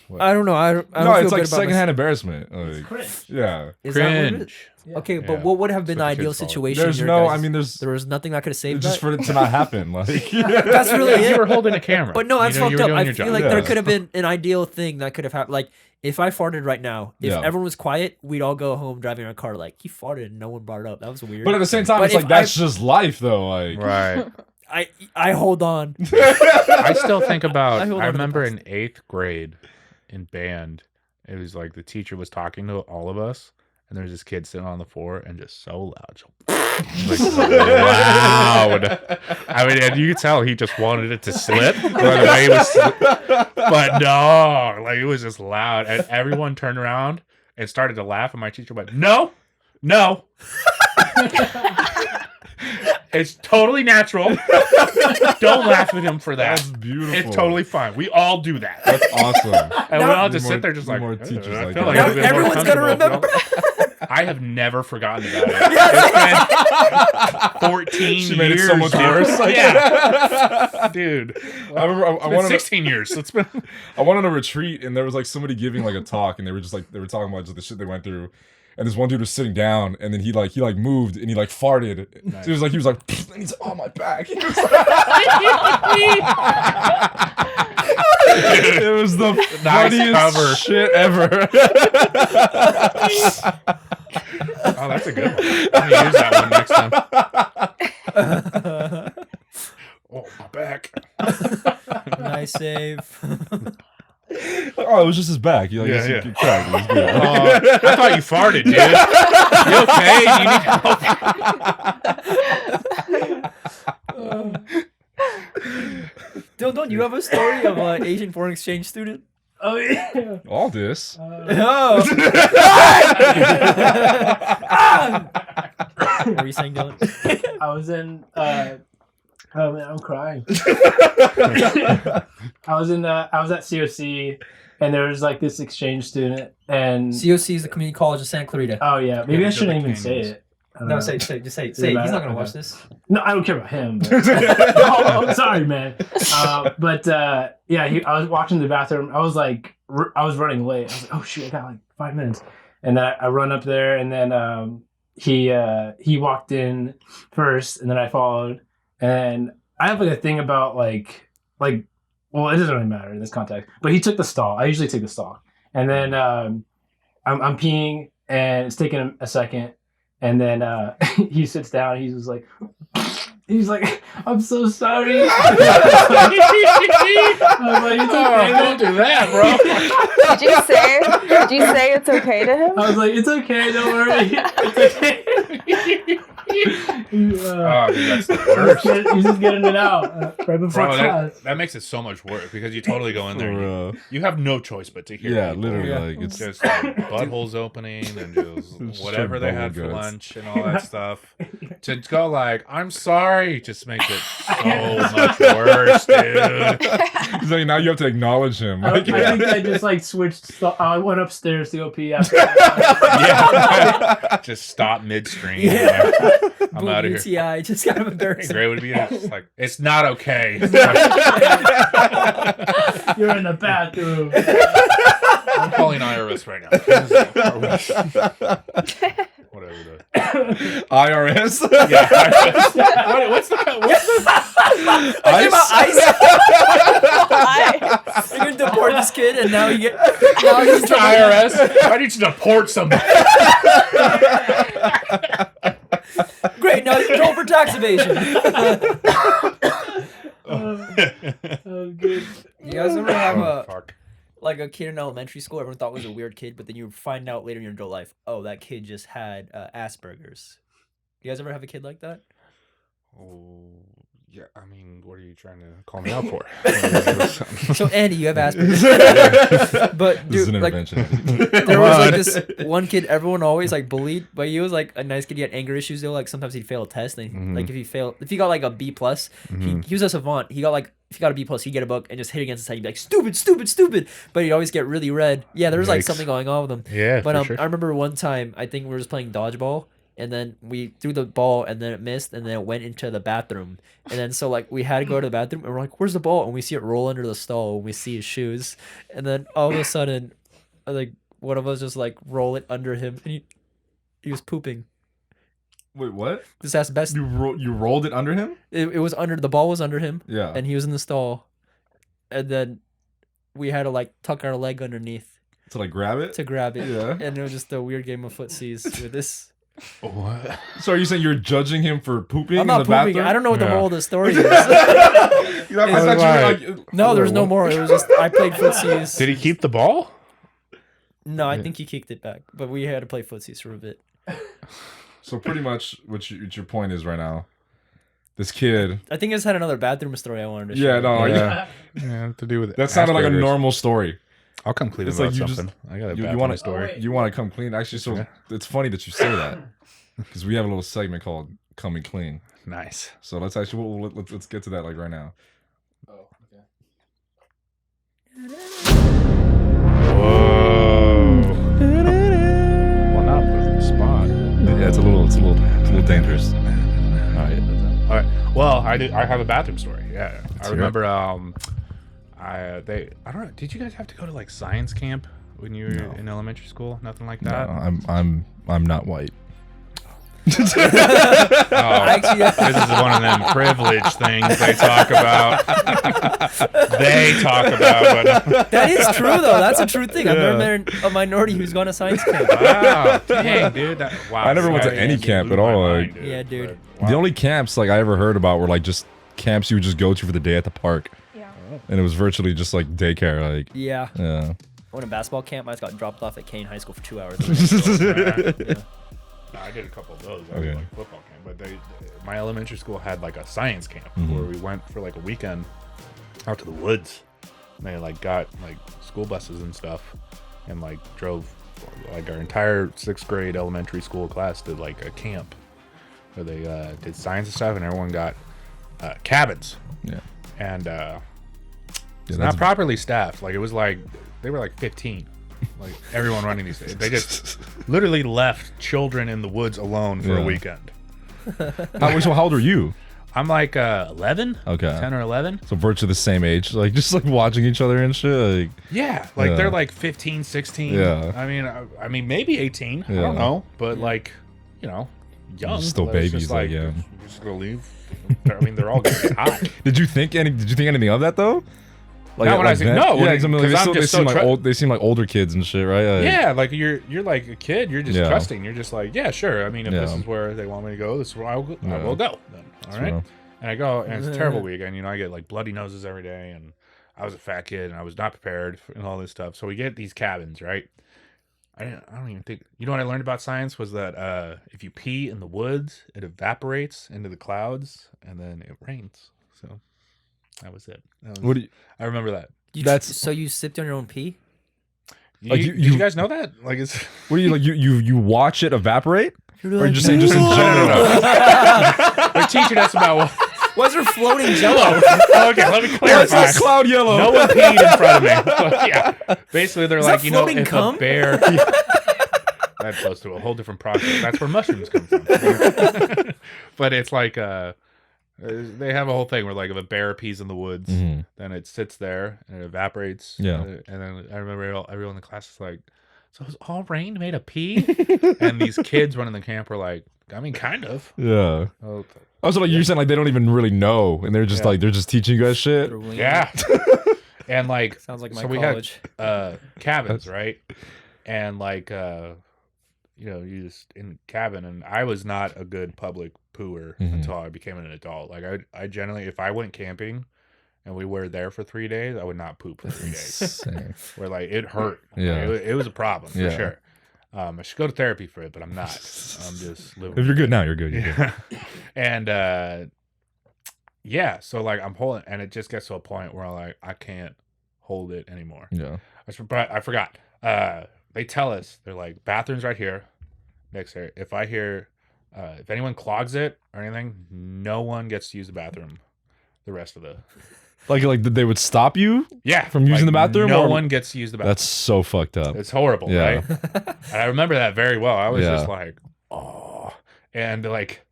What? I don't know. I don't No, feel it's good like about secondhand embarrassment. Like, Cringe. yeah. Is that what it is? Cringe. Okay, but Yeah. what would have been the That's what the ideal kids call it. situation? There's in no. your I guys'? mean, There was nothing that could have saved just that. for it to not happen. Like That's really Yeah, you it. were holding a camera. But no, You that's know, you fucked were up. doing I your feel job. like Yeah. there could have been an ideal thing that could have happened. Like if I farted right now, if Yeah. everyone was quiet, we'd all go home driving our car. Like he farted and no one brought it up. That was weird. But at the same time, But it's if like that's just life, though. Like, Right. I hold on. I still think about. I hold I on to the remember past. in 8th grade, in band, it was like the teacher was talking to all of us, and there's this kid sitting on the floor and just so loud, like so loud. I mean, and you could tell he just wanted it to slip, or the way he was. But no, like it was just loud, and everyone turned around and started to laugh, and my teacher went, "No, no." It's totally natural. Don't laugh at him for that. that's beautiful. It's totally fine. We all do that. That's awesome. And we Now- all just Need sit there just more- like, more teachers I like feel that. like I'm Now a bit more everyone's gonna comfortable. remember. I have never forgotten about it. It's been 14 She made it years. so much dude. worse. Like, Yeah. Dude. I remember I It's been wanted 16 years. It's been I went on a retreat, and there was like somebody giving like a talk, and they were talking about just the shit they went through. And this one dude was sitting down, and then he moved, and he like farted. Nice. So he was like, and he's on my back. He was like- it was the funniest cover. shit ever. Oh, that's a good one. I'm gonna use that one next time. Oh, my back. Nice save. Oh, it was just his back. He Yeah, he yeah. cracked. It was good. I thought you farted, dude. You okay? Do you need help? Don't you have a story of an Asian foreign exchange student? Oh yeah. All this. Oh. What were you saying, Dylan? I was in. Oh man, I'm crying. I was at COC, and there was like this exchange student, and COC is the community college of Santa Clarita. oh yeah, maybe Yeah, I shouldn't the even say Canyons. it. I don't No, know. just say it. Does Say it it. He's matter? not gonna Okay. watch this. No, I don't care about him. But... I'm sorry, man. Yeah, I was watching the bathroom. I was running late. I was like, oh shoot, I got like 5 minutes, and then I run up there, and then he walked in first, and then I followed, and I have like a thing about like well, it doesn't really matter in this context, but he took the stall. I usually take the stall, and then I'm peeing, and it's taking a second, and then he sits down. And he's like, I'm so sorry. I was like, it's okay, Don't do that, bro. Did you say it's okay to him? I was like, it's okay, don't worry. It's okay. Oh, dude, that's the worst. He's just getting it out right before Bro, class. that makes it so much worse because you totally go in there. And For, you have no choice but to hear. yeah, people. literally, Yeah. like it's Just like, buttholes opening and just Just whatever they bubble had for guts. lunch and all that stuff. To go like, I'm sorry, just makes it so much worse, dude. He's like, now you have to acknowledge him. I Like, think I just like switched. I went upstairs to go pee after. Yeah, just stop midstream. Yeah. I'm Boom, out of here. UTI, just kind of embarrassing. Great would be just like, it's not okay. You're in the bathroom. I'm calling IRS right now. Whatever. IRS. Yeah. What's the I came out ice. You're gonna deport this kid, and now you get. Now he's Mr. IRS? I need to deport somebody. Great. Now he's controlled for tax evasion. Oh, good. You guys ever have a Fuck. like a kid in elementary school everyone thought was a weird kid, but then you find out later in your adult life, oh, that kid just had Asperger's. You guys ever have a kid like that? Oh, yeah. I mean, what are you trying to call me out for? So Andy, you have Asperger's. But This is dude, an like intervention. there was like this one kid everyone always like bullied, but he was like a nice kid. He had anger issues though. Like sometimes he'd fail a test, and like if he got like a B plus, he was a savant. He got like if he got a B plus, he'd get a book and just hit against his head. He'd be like stupid, stupid, stupid. But he'd always get really red. Yeah, there was like Yikes. something going on with him. Yeah, But for sure. I remember one time I think we were just playing dodgeball. And then we threw the ball, and then it missed, and then it went into the bathroom. And then so like we had to go to the bathroom, and we're like, "Where's the ball?" And we see it roll under the stall, and we see his shoes. And then all of a sudden, like one of us just like roll it under him, and he was pooping. Wait, what? This has best. You rolled it under him? It was under the ball was under him, Yeah. and he was in the stall. And then we had to like tuck our leg underneath To like grab it? to grab it. Yeah. And it was just a weird game of footsies with this. What? So are you saying you're judging him for pooping I'm in not the pooping. bathroom? I don't know what the Yeah. moral of the story is. I thought you were like, No, there's no more. It was just I played footsies. Did he keep the ball? No, I think he kicked it back, but we had to play footsies for a bit. So pretty much what your point is right now. This kid. I think I just had another bathroom story I wanted to Yeah, share. no, Yeah. Yeah, to do with it. that sounded like a Asperger's. normal story. I'll come clean It's about like you just- something. I got a You bathroom want to story. You want to come clean? Actually, so Yeah. it's funny that you say that because we have a little segment called "Coming Clean." Nice. So let's actually let's get to that like right now. Whoa. Well, not put it in the spot. Yeah, it's a little dangerous. All right. Well, I have a bathroom story. Yeah, I hear it. remember. I don't know. Did you guys have to go to like science camp when you were in elementary school? Nothing like No, that. I'm not white. Actually, This is one of them privilege things they talk about. But that is true though. That's a true thing. I've never met a minority who's gone to science camp. wow, dang, dude. Wow. I never went to any camp at all, like- Yeah, dude. The only camps like I ever heard about were like just camps you would just go to for the day at the park, Yeah. and it was virtually just like daycare. Like, Yeah. yeah. I went to basketball camp. I just got dropped off at Kane High School for 2 hours. I did a couple of those. I Okay. was like football camp, but my elementary school had like a science camp Mm-hmm. where we went for like a weekend out to the woods. And they like got like school buses and stuff, and like drove like our entire 6th grade elementary school class to like a camp where they did science and stuff, and everyone got cabins. Yeah. And Yeah, it's that's- not properly staffed. Like it was like they were like 15. Like everyone running these. They just literally left children in the woods alone for Yeah. a weekend. How old are you? I'm like 11, Okay. 10 or 11. So virtually the same age, like just like watching each other and shit. Like, Yeah, like Yeah. they're like 15, 16. Yeah. I mean maybe 18. I Yeah. don't know, but like, young. Still It's babies, just like, yeah. You're just gonna leave. I mean, they're all gonna get hot. Did you think anything of that though? Like, Not when I was- then? no, yeah, when- 'cause I mean, 'cause like, I'm they just seem so like old. They seem like older kids and shit, right? Like, Yeah, like you're like a kid. You're just Yeah. trusting. You're just like, yeah, sure. I mean, if this Yeah. is where they want me to go, this is where I will Yeah. go. Then, all right. True. And I go, and it's a terrible weekend. You know, I get like bloody noses every day, and I was a fat kid, and I was not prepared and all this stuff. So we get these cabins, right? I don't even think. You know what I learned about science was that if you pee in the woods, it evaporates into the clouds, and then it rains. So that was it. What do you, I remember that. So you sipped on your own pee? Like, Did you- you guys know that? Like it's. what do you like? You watch it evaporate, or you just saying just in No, general? no, no. They're teaching us about what. Why is there floating jello? Okay, let me Why is clarify. that cloud yellow? No one peed in front of me. But yeah, basically they're Is like, that you know, floating if cum? a bear. That goes to a whole different process. That's where mushrooms come from. But it's like they have a whole thing where like if a bear pees in the woods, Mhm. then it sits there and it evaporates. Yeah. And then I remember everyone in the class is like, so is all rain made of pee? And these kids running the camp were like, I mean, kind of. Yeah. Oh, Also, like you're saying, like they don't even really know, and they're just Yeah. like they're just teaching you guys shit. yeah. And like, Sounds like my so we college. had cabins, right? And like, you just in cabin, and I was not a good public pooer Mhm. until I became an adult. Like I generally, if I went camping and we were there for 3 days, I would not poop for 3 days. Insane. Where like it hurt. Yeah. Like, it was a problem for Yeah. sure. I should go to therapy for it, but I'm not. I'm just living. If you're good now, you're good. You're good. Yeah. And yeah, so like I'm holding, and it just gets to a point where like I can't hold it anymore. Yeah. But I forgot. They tell us they're like bathrooms right here, next here. If I hear, if anyone clogs it or anything, no one gets to use the bathroom. The rest of the Like they would stop you from using like, the bathroom? No or- one gets to use the bathroom. That's so fucked up. It's horrible, Yeah. right? And I remember that very well. I was Yeah. just like, oh, and like,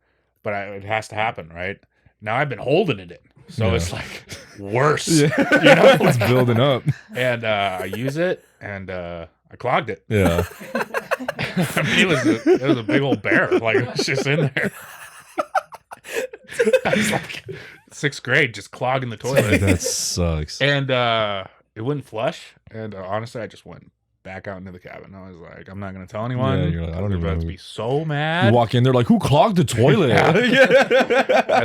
but it has to happen, right? Now I've been holding it in, so Yeah. it's like worse. Yeah. You know? It's building up. And I use it, and I clogged it. Yeah. I mean, it was a big old bear. Like it was just in there. I was like 6th grade, just clogging the toilet, That sucks. and it wouldn't flush. And honestly, I just went back out into the cabin. I was like, I'm not gonna tell anyone. Yeah, you're like, I don't They're even about know to who- be so You mad. walk in, they're like, "Who clogged the toilet?" And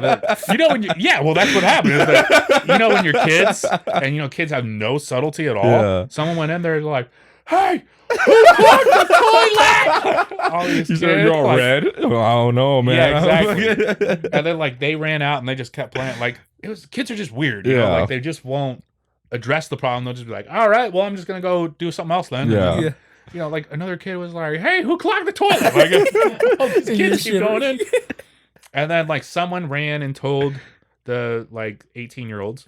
then, you know when well, that's what happened. Is that, you know when you're kids and you know kids have no subtlety at all. Yeah. Someone went in there like, "Hey, who clogged the toilet?" All these You kids, said you're all like, red. Well, I don't know, man. Yeah, exactly. And then like they ran out and they just kept playing. Like kids are just weird. You know? Yeah. Like they just won't address the problem. They'll just be like, "All right, well, I'm just gonna go do something else then." Yeah. And, you know, like another kid was like, "Hey, who clogged the toilet?" Like all these kids keep going in. And then like someone ran and told the like 18-year-olds,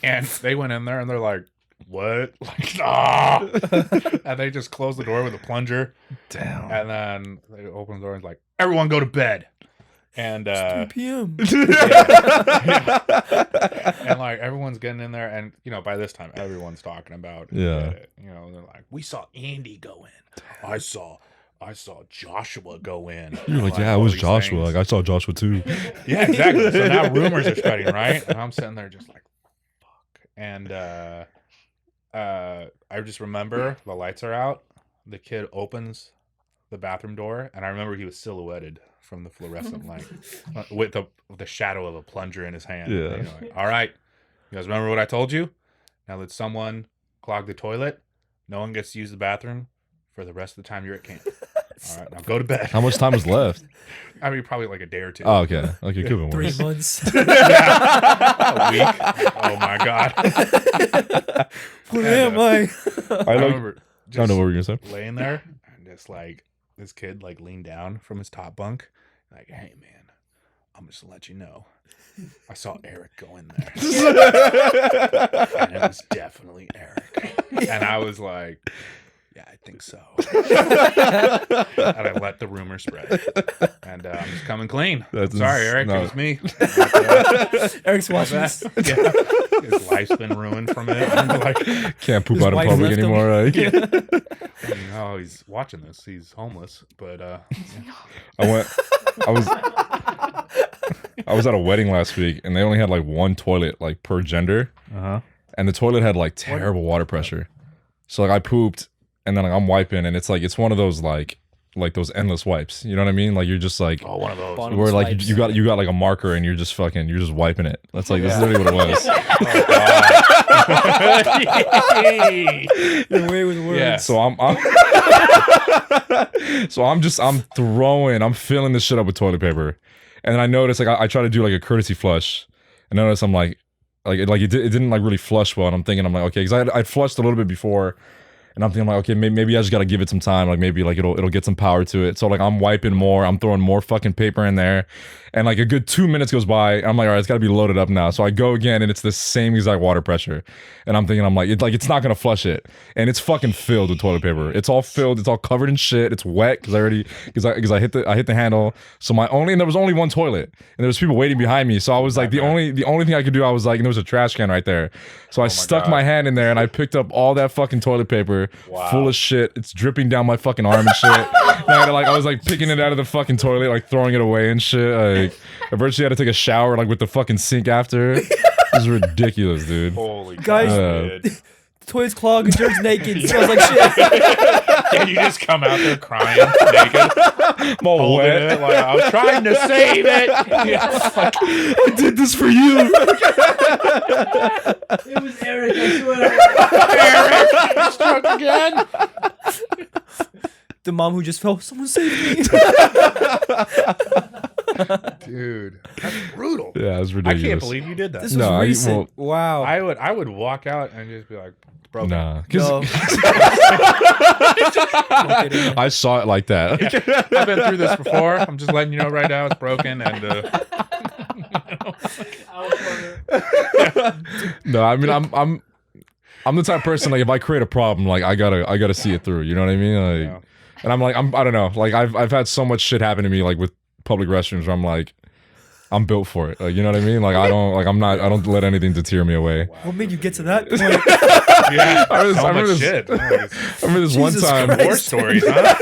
and they went in there and they're like, "What?" Like, ah! And they just closed the door with a plunger. Damn. And then they open the door and it's like, "Everyone go to bed." And 3 p.m. and like everyone's getting in there, and you know by this time everyone's talking about it. You know, they're like, "We saw Andy go in. I saw Joshua go in." You're like, "Yeah, it all was these Joshua. things. Like, I saw Joshua too." Yeah, exactly. So now rumors are spreading, right? And I'm sitting there just like, fuck. And I just remember the lights are out. The kid opens the bathroom door, and I remember he was silhouetted from the fluorescent light with the shadow of a plunger in his hand. Yeah. You know, like, all right, you guys remember what I told you? Now that someone clogged the toilet, no one gets to use the bathroom for the rest of the time you're at camp. All right, now go to bed. How much time was left? I mean, probably like a day or two. Oh, okay. Okay, could have been 3 worse. months. A week. Oh my god. What am I? I remember I don't know what just we were gonna say. laying there and just like this kid like leaned down from his top bunk, like, "Hey man, I'm just gonna let you know, I saw Eric go in there, and it was definitely Eric." And I was like, "Yeah, I think so." And I let the rumor spread, and I'm just coming clean. That's Sorry, Eric, no. it was me. Eric's watching this. Yeah. His life's been ruined from it. I'm like, Can't poop His out in wife public left him. anymore. Like, oh, he's watching this. He's homeless, but I was at a wedding last week, and they only had like one toilet like per gender, and the toilet had like terrible water pressure. So like I pooped, and then like, I'm wiping, and it's one of those like those endless wipes. You know what I mean? Like you're just like oh, one of those. Bottom where like swipes. you got like a marker, and you're just wiping it. That's like this is literally what it was. You're away with words. Yeah. So I'm filling this shit up with toilet paper, and then I noticed like I try to do like a courtesy flush, and I notice I'm like it didn't like really flush well, and I'm thinking okay, because I'd flushed a little bit before, and I'm thinking like okay, maybe I just gotta give it some time, like maybe like it'll get some power to it. So like I'm wiping more, I'm throwing more fucking paper in there, and like a good 2 minutes goes by, and I'm like, all right, it's gotta be loaded up now. So I go again, and it's the same exact water pressure, and I'm thinking it's not gonna flush it, and it's fucking filled with toilet paper. It's all filled, it's all covered in shit. It's wet because I hit the handle. So and there was only one toilet, and there was people waiting behind me. So I was like the only thing I could do, I was like, and there was a trash can right there. So I stuck God. my hand in there, and I picked up all that fucking toilet paper full of shit. It's dripping down my fucking arm and shit. And I was like picking it out of the fucking toilet, like throwing it away and shit. Like I virtually had to take a shower like with the fucking sink after. It was ridiculous, dude. Holy Guys, God, dude. the toilet's clogged and Jared's naked. It smells like shit. And you just come out there crying, naked, I'm all holding wet. it, like, I was trying to save it. Yeah. I did this for you. It was Eric, I swear. Eric, struck again. The mom who just fell. Someone save me. Dude, that's brutal. Yeah, it was I ridiculous. can't believe you did that. This was No, recent. Wow. I would walk out and just be like, it's broken. Nah, No. I saw it like that. I've been through this before. I'm just letting you know right now it's broken. And No, I mean I'm the type of person, like, if I create a problem, like, I gotta see it through. You know what I mean? Like, Yeah. and I'm like, I don't know. Like, I've had so much shit happen to me, like with public restrooms, where I'm like, I'm built for it. Like, you know what I mean? Like, I don't let anything deter me away. What made you get to that point? yeah, I remember so this- much shit. I remember this one Jesus time. Christ. War stories, huh?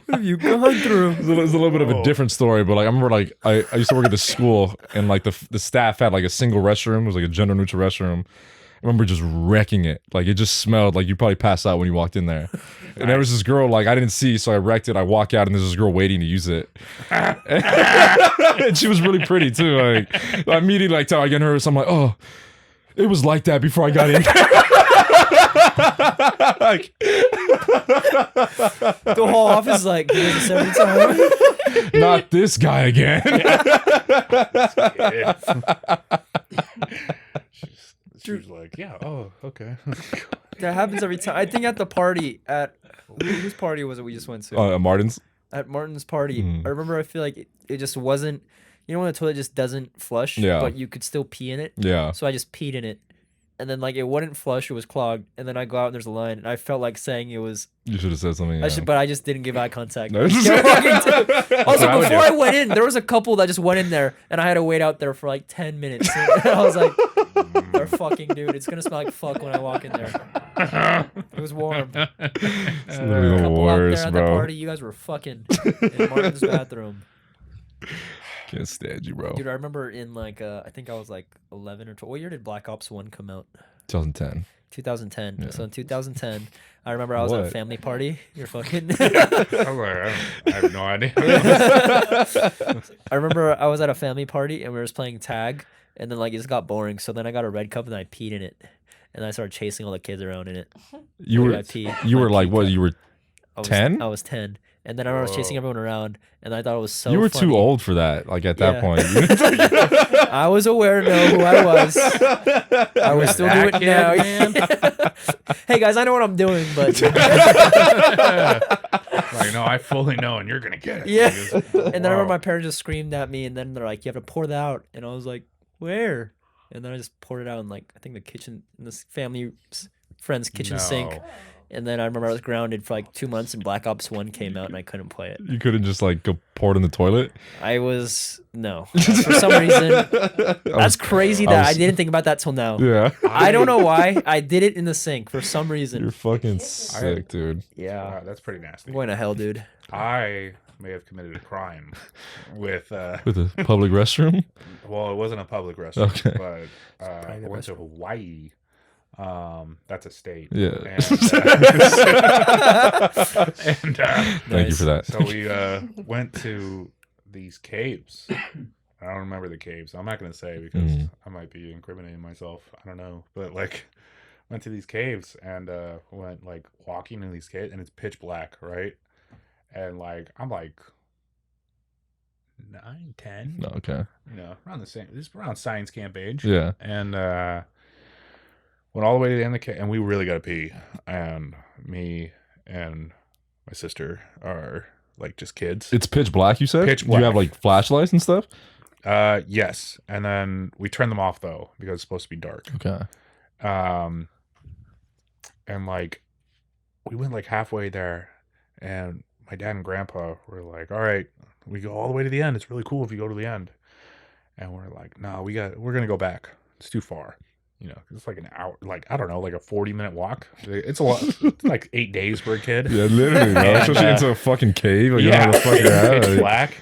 What have you gone through? It's a little bit of a different story, but like I remember, like I used to work at this school, and like the staff had like a single restroom. It was like a gender neutral restroom. I remember just wrecking it. Like, it just smelled like you probably passed out when you walked in there. And there was this girl, like, I didn't see, so I wrecked it. I walk out, and there's this girl waiting to use it. And she was really pretty too. Like, I immediately like tell I get nervous. I'm like, oh, it was like that before I got in. Like, The whole office is like, he does this every time. not this guy again. She's like, yeah, oh, okay. That happens every time. I think at the party, whose party was it we just went to? Martin's. At Martin's party. I remember I feel like it just wasn't, you know when the toilet just doesn't flush, Yeah. but you could still pee in it? Yeah. So I just peed in it. And then, like, it wouldn't flush, it was clogged. And then I go out and there's a line, and I felt like saying it was, You should have said something. but I just didn't give eye contact. No. Kept walking to- Also, what I would before do. I went in, there was a couple that just went in there, and I had to wait out there for like 10 minutes. And I was like, they're fucking, dude, it's gonna smell like fuck when I walk in there. It was warm. It's literally the Couple out there worst, at the bro. party, you guys were fucking in Martin's bathroom. Can't stand you, bro. Dude, I remember in like, I think I was like 11 or 12. What year did Black Ops 1 come out? 2010. 2010. Yeah. So in 2010, I remember I was at a What? family party. You're fucking. I was like, I have no idea. I remember I was at a family party and we were just playing tag, and then like it just got boring. So then I got a red cup and I peed in it, and I started chasing all the kids around in it. You Like, were I peed. you were My like pee what? cup. You were I was 10? I was 10, and then I was chasing Whoa. everyone around, and I thought it was so. you were funny. too old for that. Like at that Yeah. point. I was aware to know who I was. I would still do it That now. kid, Hey guys, I know what I'm doing, but like, no, I fully know, and you're gonna get it. yeah. Like, it's- And then I remember my wow. parents just screamed at me, and then they're like, "You have to pour that out," and I was like, "Where?" And then I just poured it out in like I think the kitchen, in this family friend's kitchen sink. No. And then I remember I was grounded for like 2 months, and Black Ops 1 came out, and I couldn't play it. You couldn't just like go pour it in the toilet. I was no for some reason. That's crazy that I didn't think about that till now. Yeah. I don't know why I did it in the sink for some You're reason. fucking sick, dude. Yeah, Wow, that's pretty nasty. I'm going to hell, dude. I may have committed a crime with With a public restroom. well, it wasn't a public restaurant, Okay. but I private went to Hawaii. That's a state. Yeah. And, Thank you for that. So we went to these caves. I don't remember the caves. I'm not going to say because I might be incriminating myself. I don't know. But like went to these caves and went like walking in these caves and it's pitch black, right? And like I'm like 9, 10, No, okay. you know, around the same, this is around science camp age. Yeah. And went all the way to the end of the cave, and we really got to pee. And me and my sister are like just kids. It's pitch black, you said? Pitch Do you have black. like flashlights and stuff? Yes. And then we turned them off though because it's supposed to be dark. Okay. And like we went like halfway there, and my dad and grandpa were like, "All right, we go all the way to the end. It's really cool if you go to the end." And we're like, "No, we're gonna go back. It's too far." You know, 'cause it's like an hour, like I don't know, like a 40-minute walk. It's a lot. It's like 8 days for a kid. Yeah, literally, bro. And, Especially into a fucking cave. Like, you yeah, know how the fuck you're at. it's Like, black.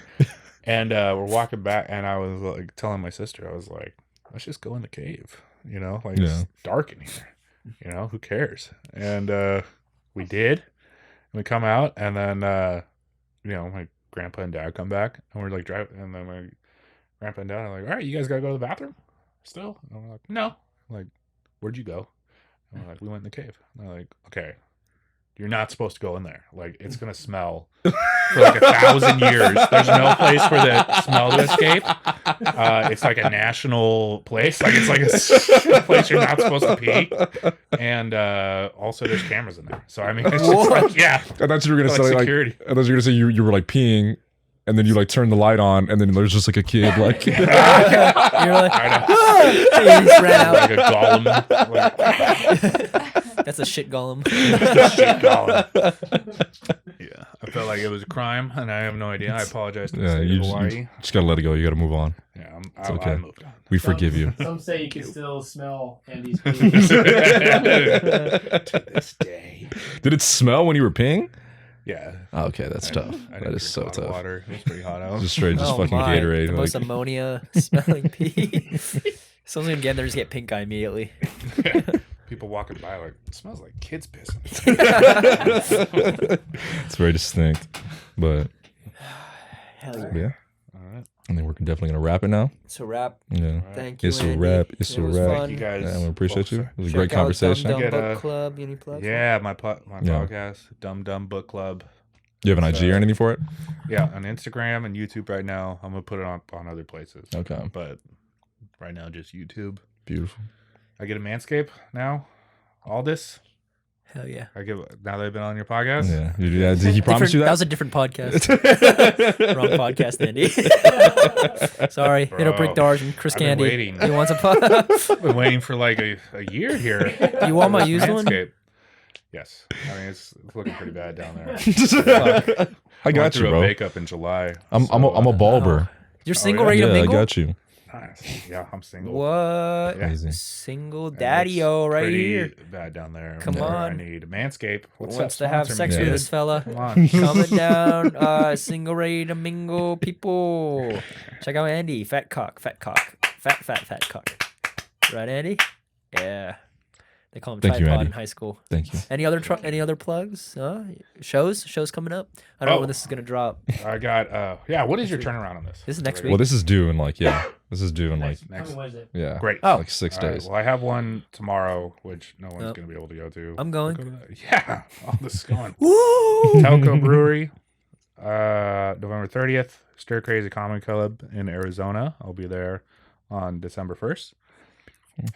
And we're walking back, and I was like telling my sister, I was like, "Let's just go in the cave." You know, like Yeah. it's dark in here. You know, who cares? And we did. And we come out, and then you know, my grandpa and dad come back, and we're like driving, and then my grandpa and dad are like, "All right, you guys gotta go to the bathroom still?" And we're like, "No." I'm like, "Where'd you go?" And we're like, "We went in the cave." And they're like, "Okay, you're not supposed to go in there. Like, it's gonna smell for like 1,000 years. There's no place for the smell to escape. It's like a national place. Like it's like a place you're not supposed to pee. And also there's cameras in there. So I mean, it's just like, yeah. I thought you were gonna Like say security. I thought you were gonna say you were like peeing, and then you like turn the light on, and then there's just like a kid like. You're like, he just ran out. Like a golem. Like, That's a shit golem. shit golem. Yeah, I felt like it was a crime, and I have no idea. I apologize to the Yeah, state you of just, Hawaii. you just gotta let it go. You gotta move on. Yeah, It's I okay. moved on. We forgive you. Some say you can still smell Andy's pee. To this day. Did it smell when you were peeing? Yeah. Oh, okay, that's tough. I didn't That drink is so a lot of tough. Water. It was pretty hot out. Just straight, just Oh fucking my, Gatorade. The Like, most ammonia smelling pee. Someone's gonna get in there, just get pink eye immediately. People walking by like, it smells like kids pissing. it's very distinct, but Hell yeah. yeah. All right. I think we're definitely gonna wrap it now. It's a wrap. Yeah. Thank you. It's a Andy. wrap. It's It a was wrap. fun. You guys. Yeah, I appreciate you. It was a Check great out conversation. Dumb Get Book a- Club. Any plugs? Yeah, my Yeah. podcast, Dumb Book Club. You have an IG or anything for it? Yeah, on Instagram and YouTube right now. I'm gonna put it on other places. Okay. But right now, just YouTube. Beautiful. I get a Manscaped now. Aldus. Hell yeah. I give now that I've been on your podcast. Yeah. Did he promise you That that? was a different podcast. Wrong podcast, Andy. Sorry, Bro, it'll break doors and Chris I've been Candy. waiting. You want some? I've been waiting for like a year here. You want my used one? Manscaped. Yes. I mean, it's looking pretty bad down there. I Went got you, through a bro. makeup in July. I'm a bulber. You're single, yeah? ready to Yeah, I mingle? got you. Nice. Yeah, I'm single. What? Yeah. Amazing. Single And daddy-o it's right pretty here. bad down there. Come where I on. need Manscaped. What's Wants up? to have Sponsor sex me, with Yeah. this fella. Come on. Coming down, single ready to mingle people. Check out Andy, fat cock, fat cock. Right, Andy? Yeah. They call him Thank you, tripod Andy. in high school. Thank you. Any other plugs? Shows coming up. I don't know Oh. when this is gonna drop. I got. What is your turnaround on this? This is next Well, this is due in like This is due in like Next. When was it? yeah. Great. Oh. Like 6 All right, days. well, I have one tomorrow, which no one's Yep. going to be able to go to. I'm going. Go to that. Yeah, all this is going. Woo! Telco Brewery, November 30th. Stir Crazy Comedy Club in Arizona. I'll be there on December 1st.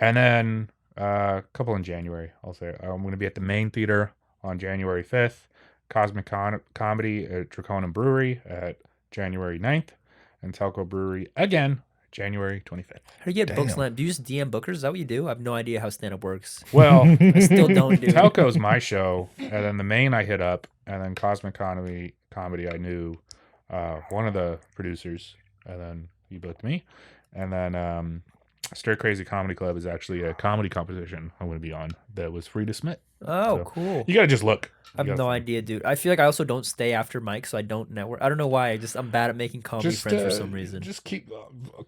And then a couple in January. I'll say I'm going to be at the Main Theater on January 5th. Cosmic Comedy at Draconin Brewery at January 9th. And Telco Brewery again, January 25th. How do you get book Damn. slam? Do you just DM bookers? Is that what you do? I have no idea how stand up works. Well, I still don't do it. Telco's my show, and then the Main I hit up, and then Cosmic Comedy I knew one of the producers, and then he booked me, and then Stir Crazy Comedy Club is actually a comedy competition I'm going to be on that was free to submit. Oh, So, cool. You got to just look. I have no idea, dude. I feel like I also don't stay after Mike, so I don't network. I don't know why. I'm bad at making comedy friends for some reason. Just keep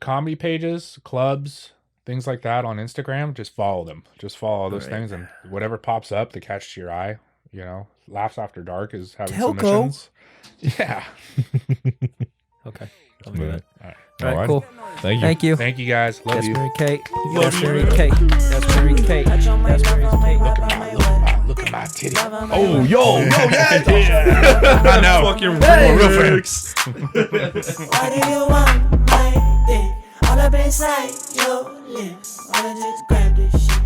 comedy pages, clubs, things like that on Instagram. Just follow them. Just follow those Alright. things, and whatever pops up to catch your eye. You know, Laughs After Dark is having Telco. submissions. Yeah. Okay. I'm gonna do that. All right. All right, Alright. cool. Thank you. Thank you. Thank you guys. Love That's you. Mary Kate. That's Mary Kate. That's Mary Kate. That's Mary Kate. Look at my titty. Oh, yo, Yeah. I know. fucking real fast. Why do you want my dick all up inside your lips? Wanna just grab this shit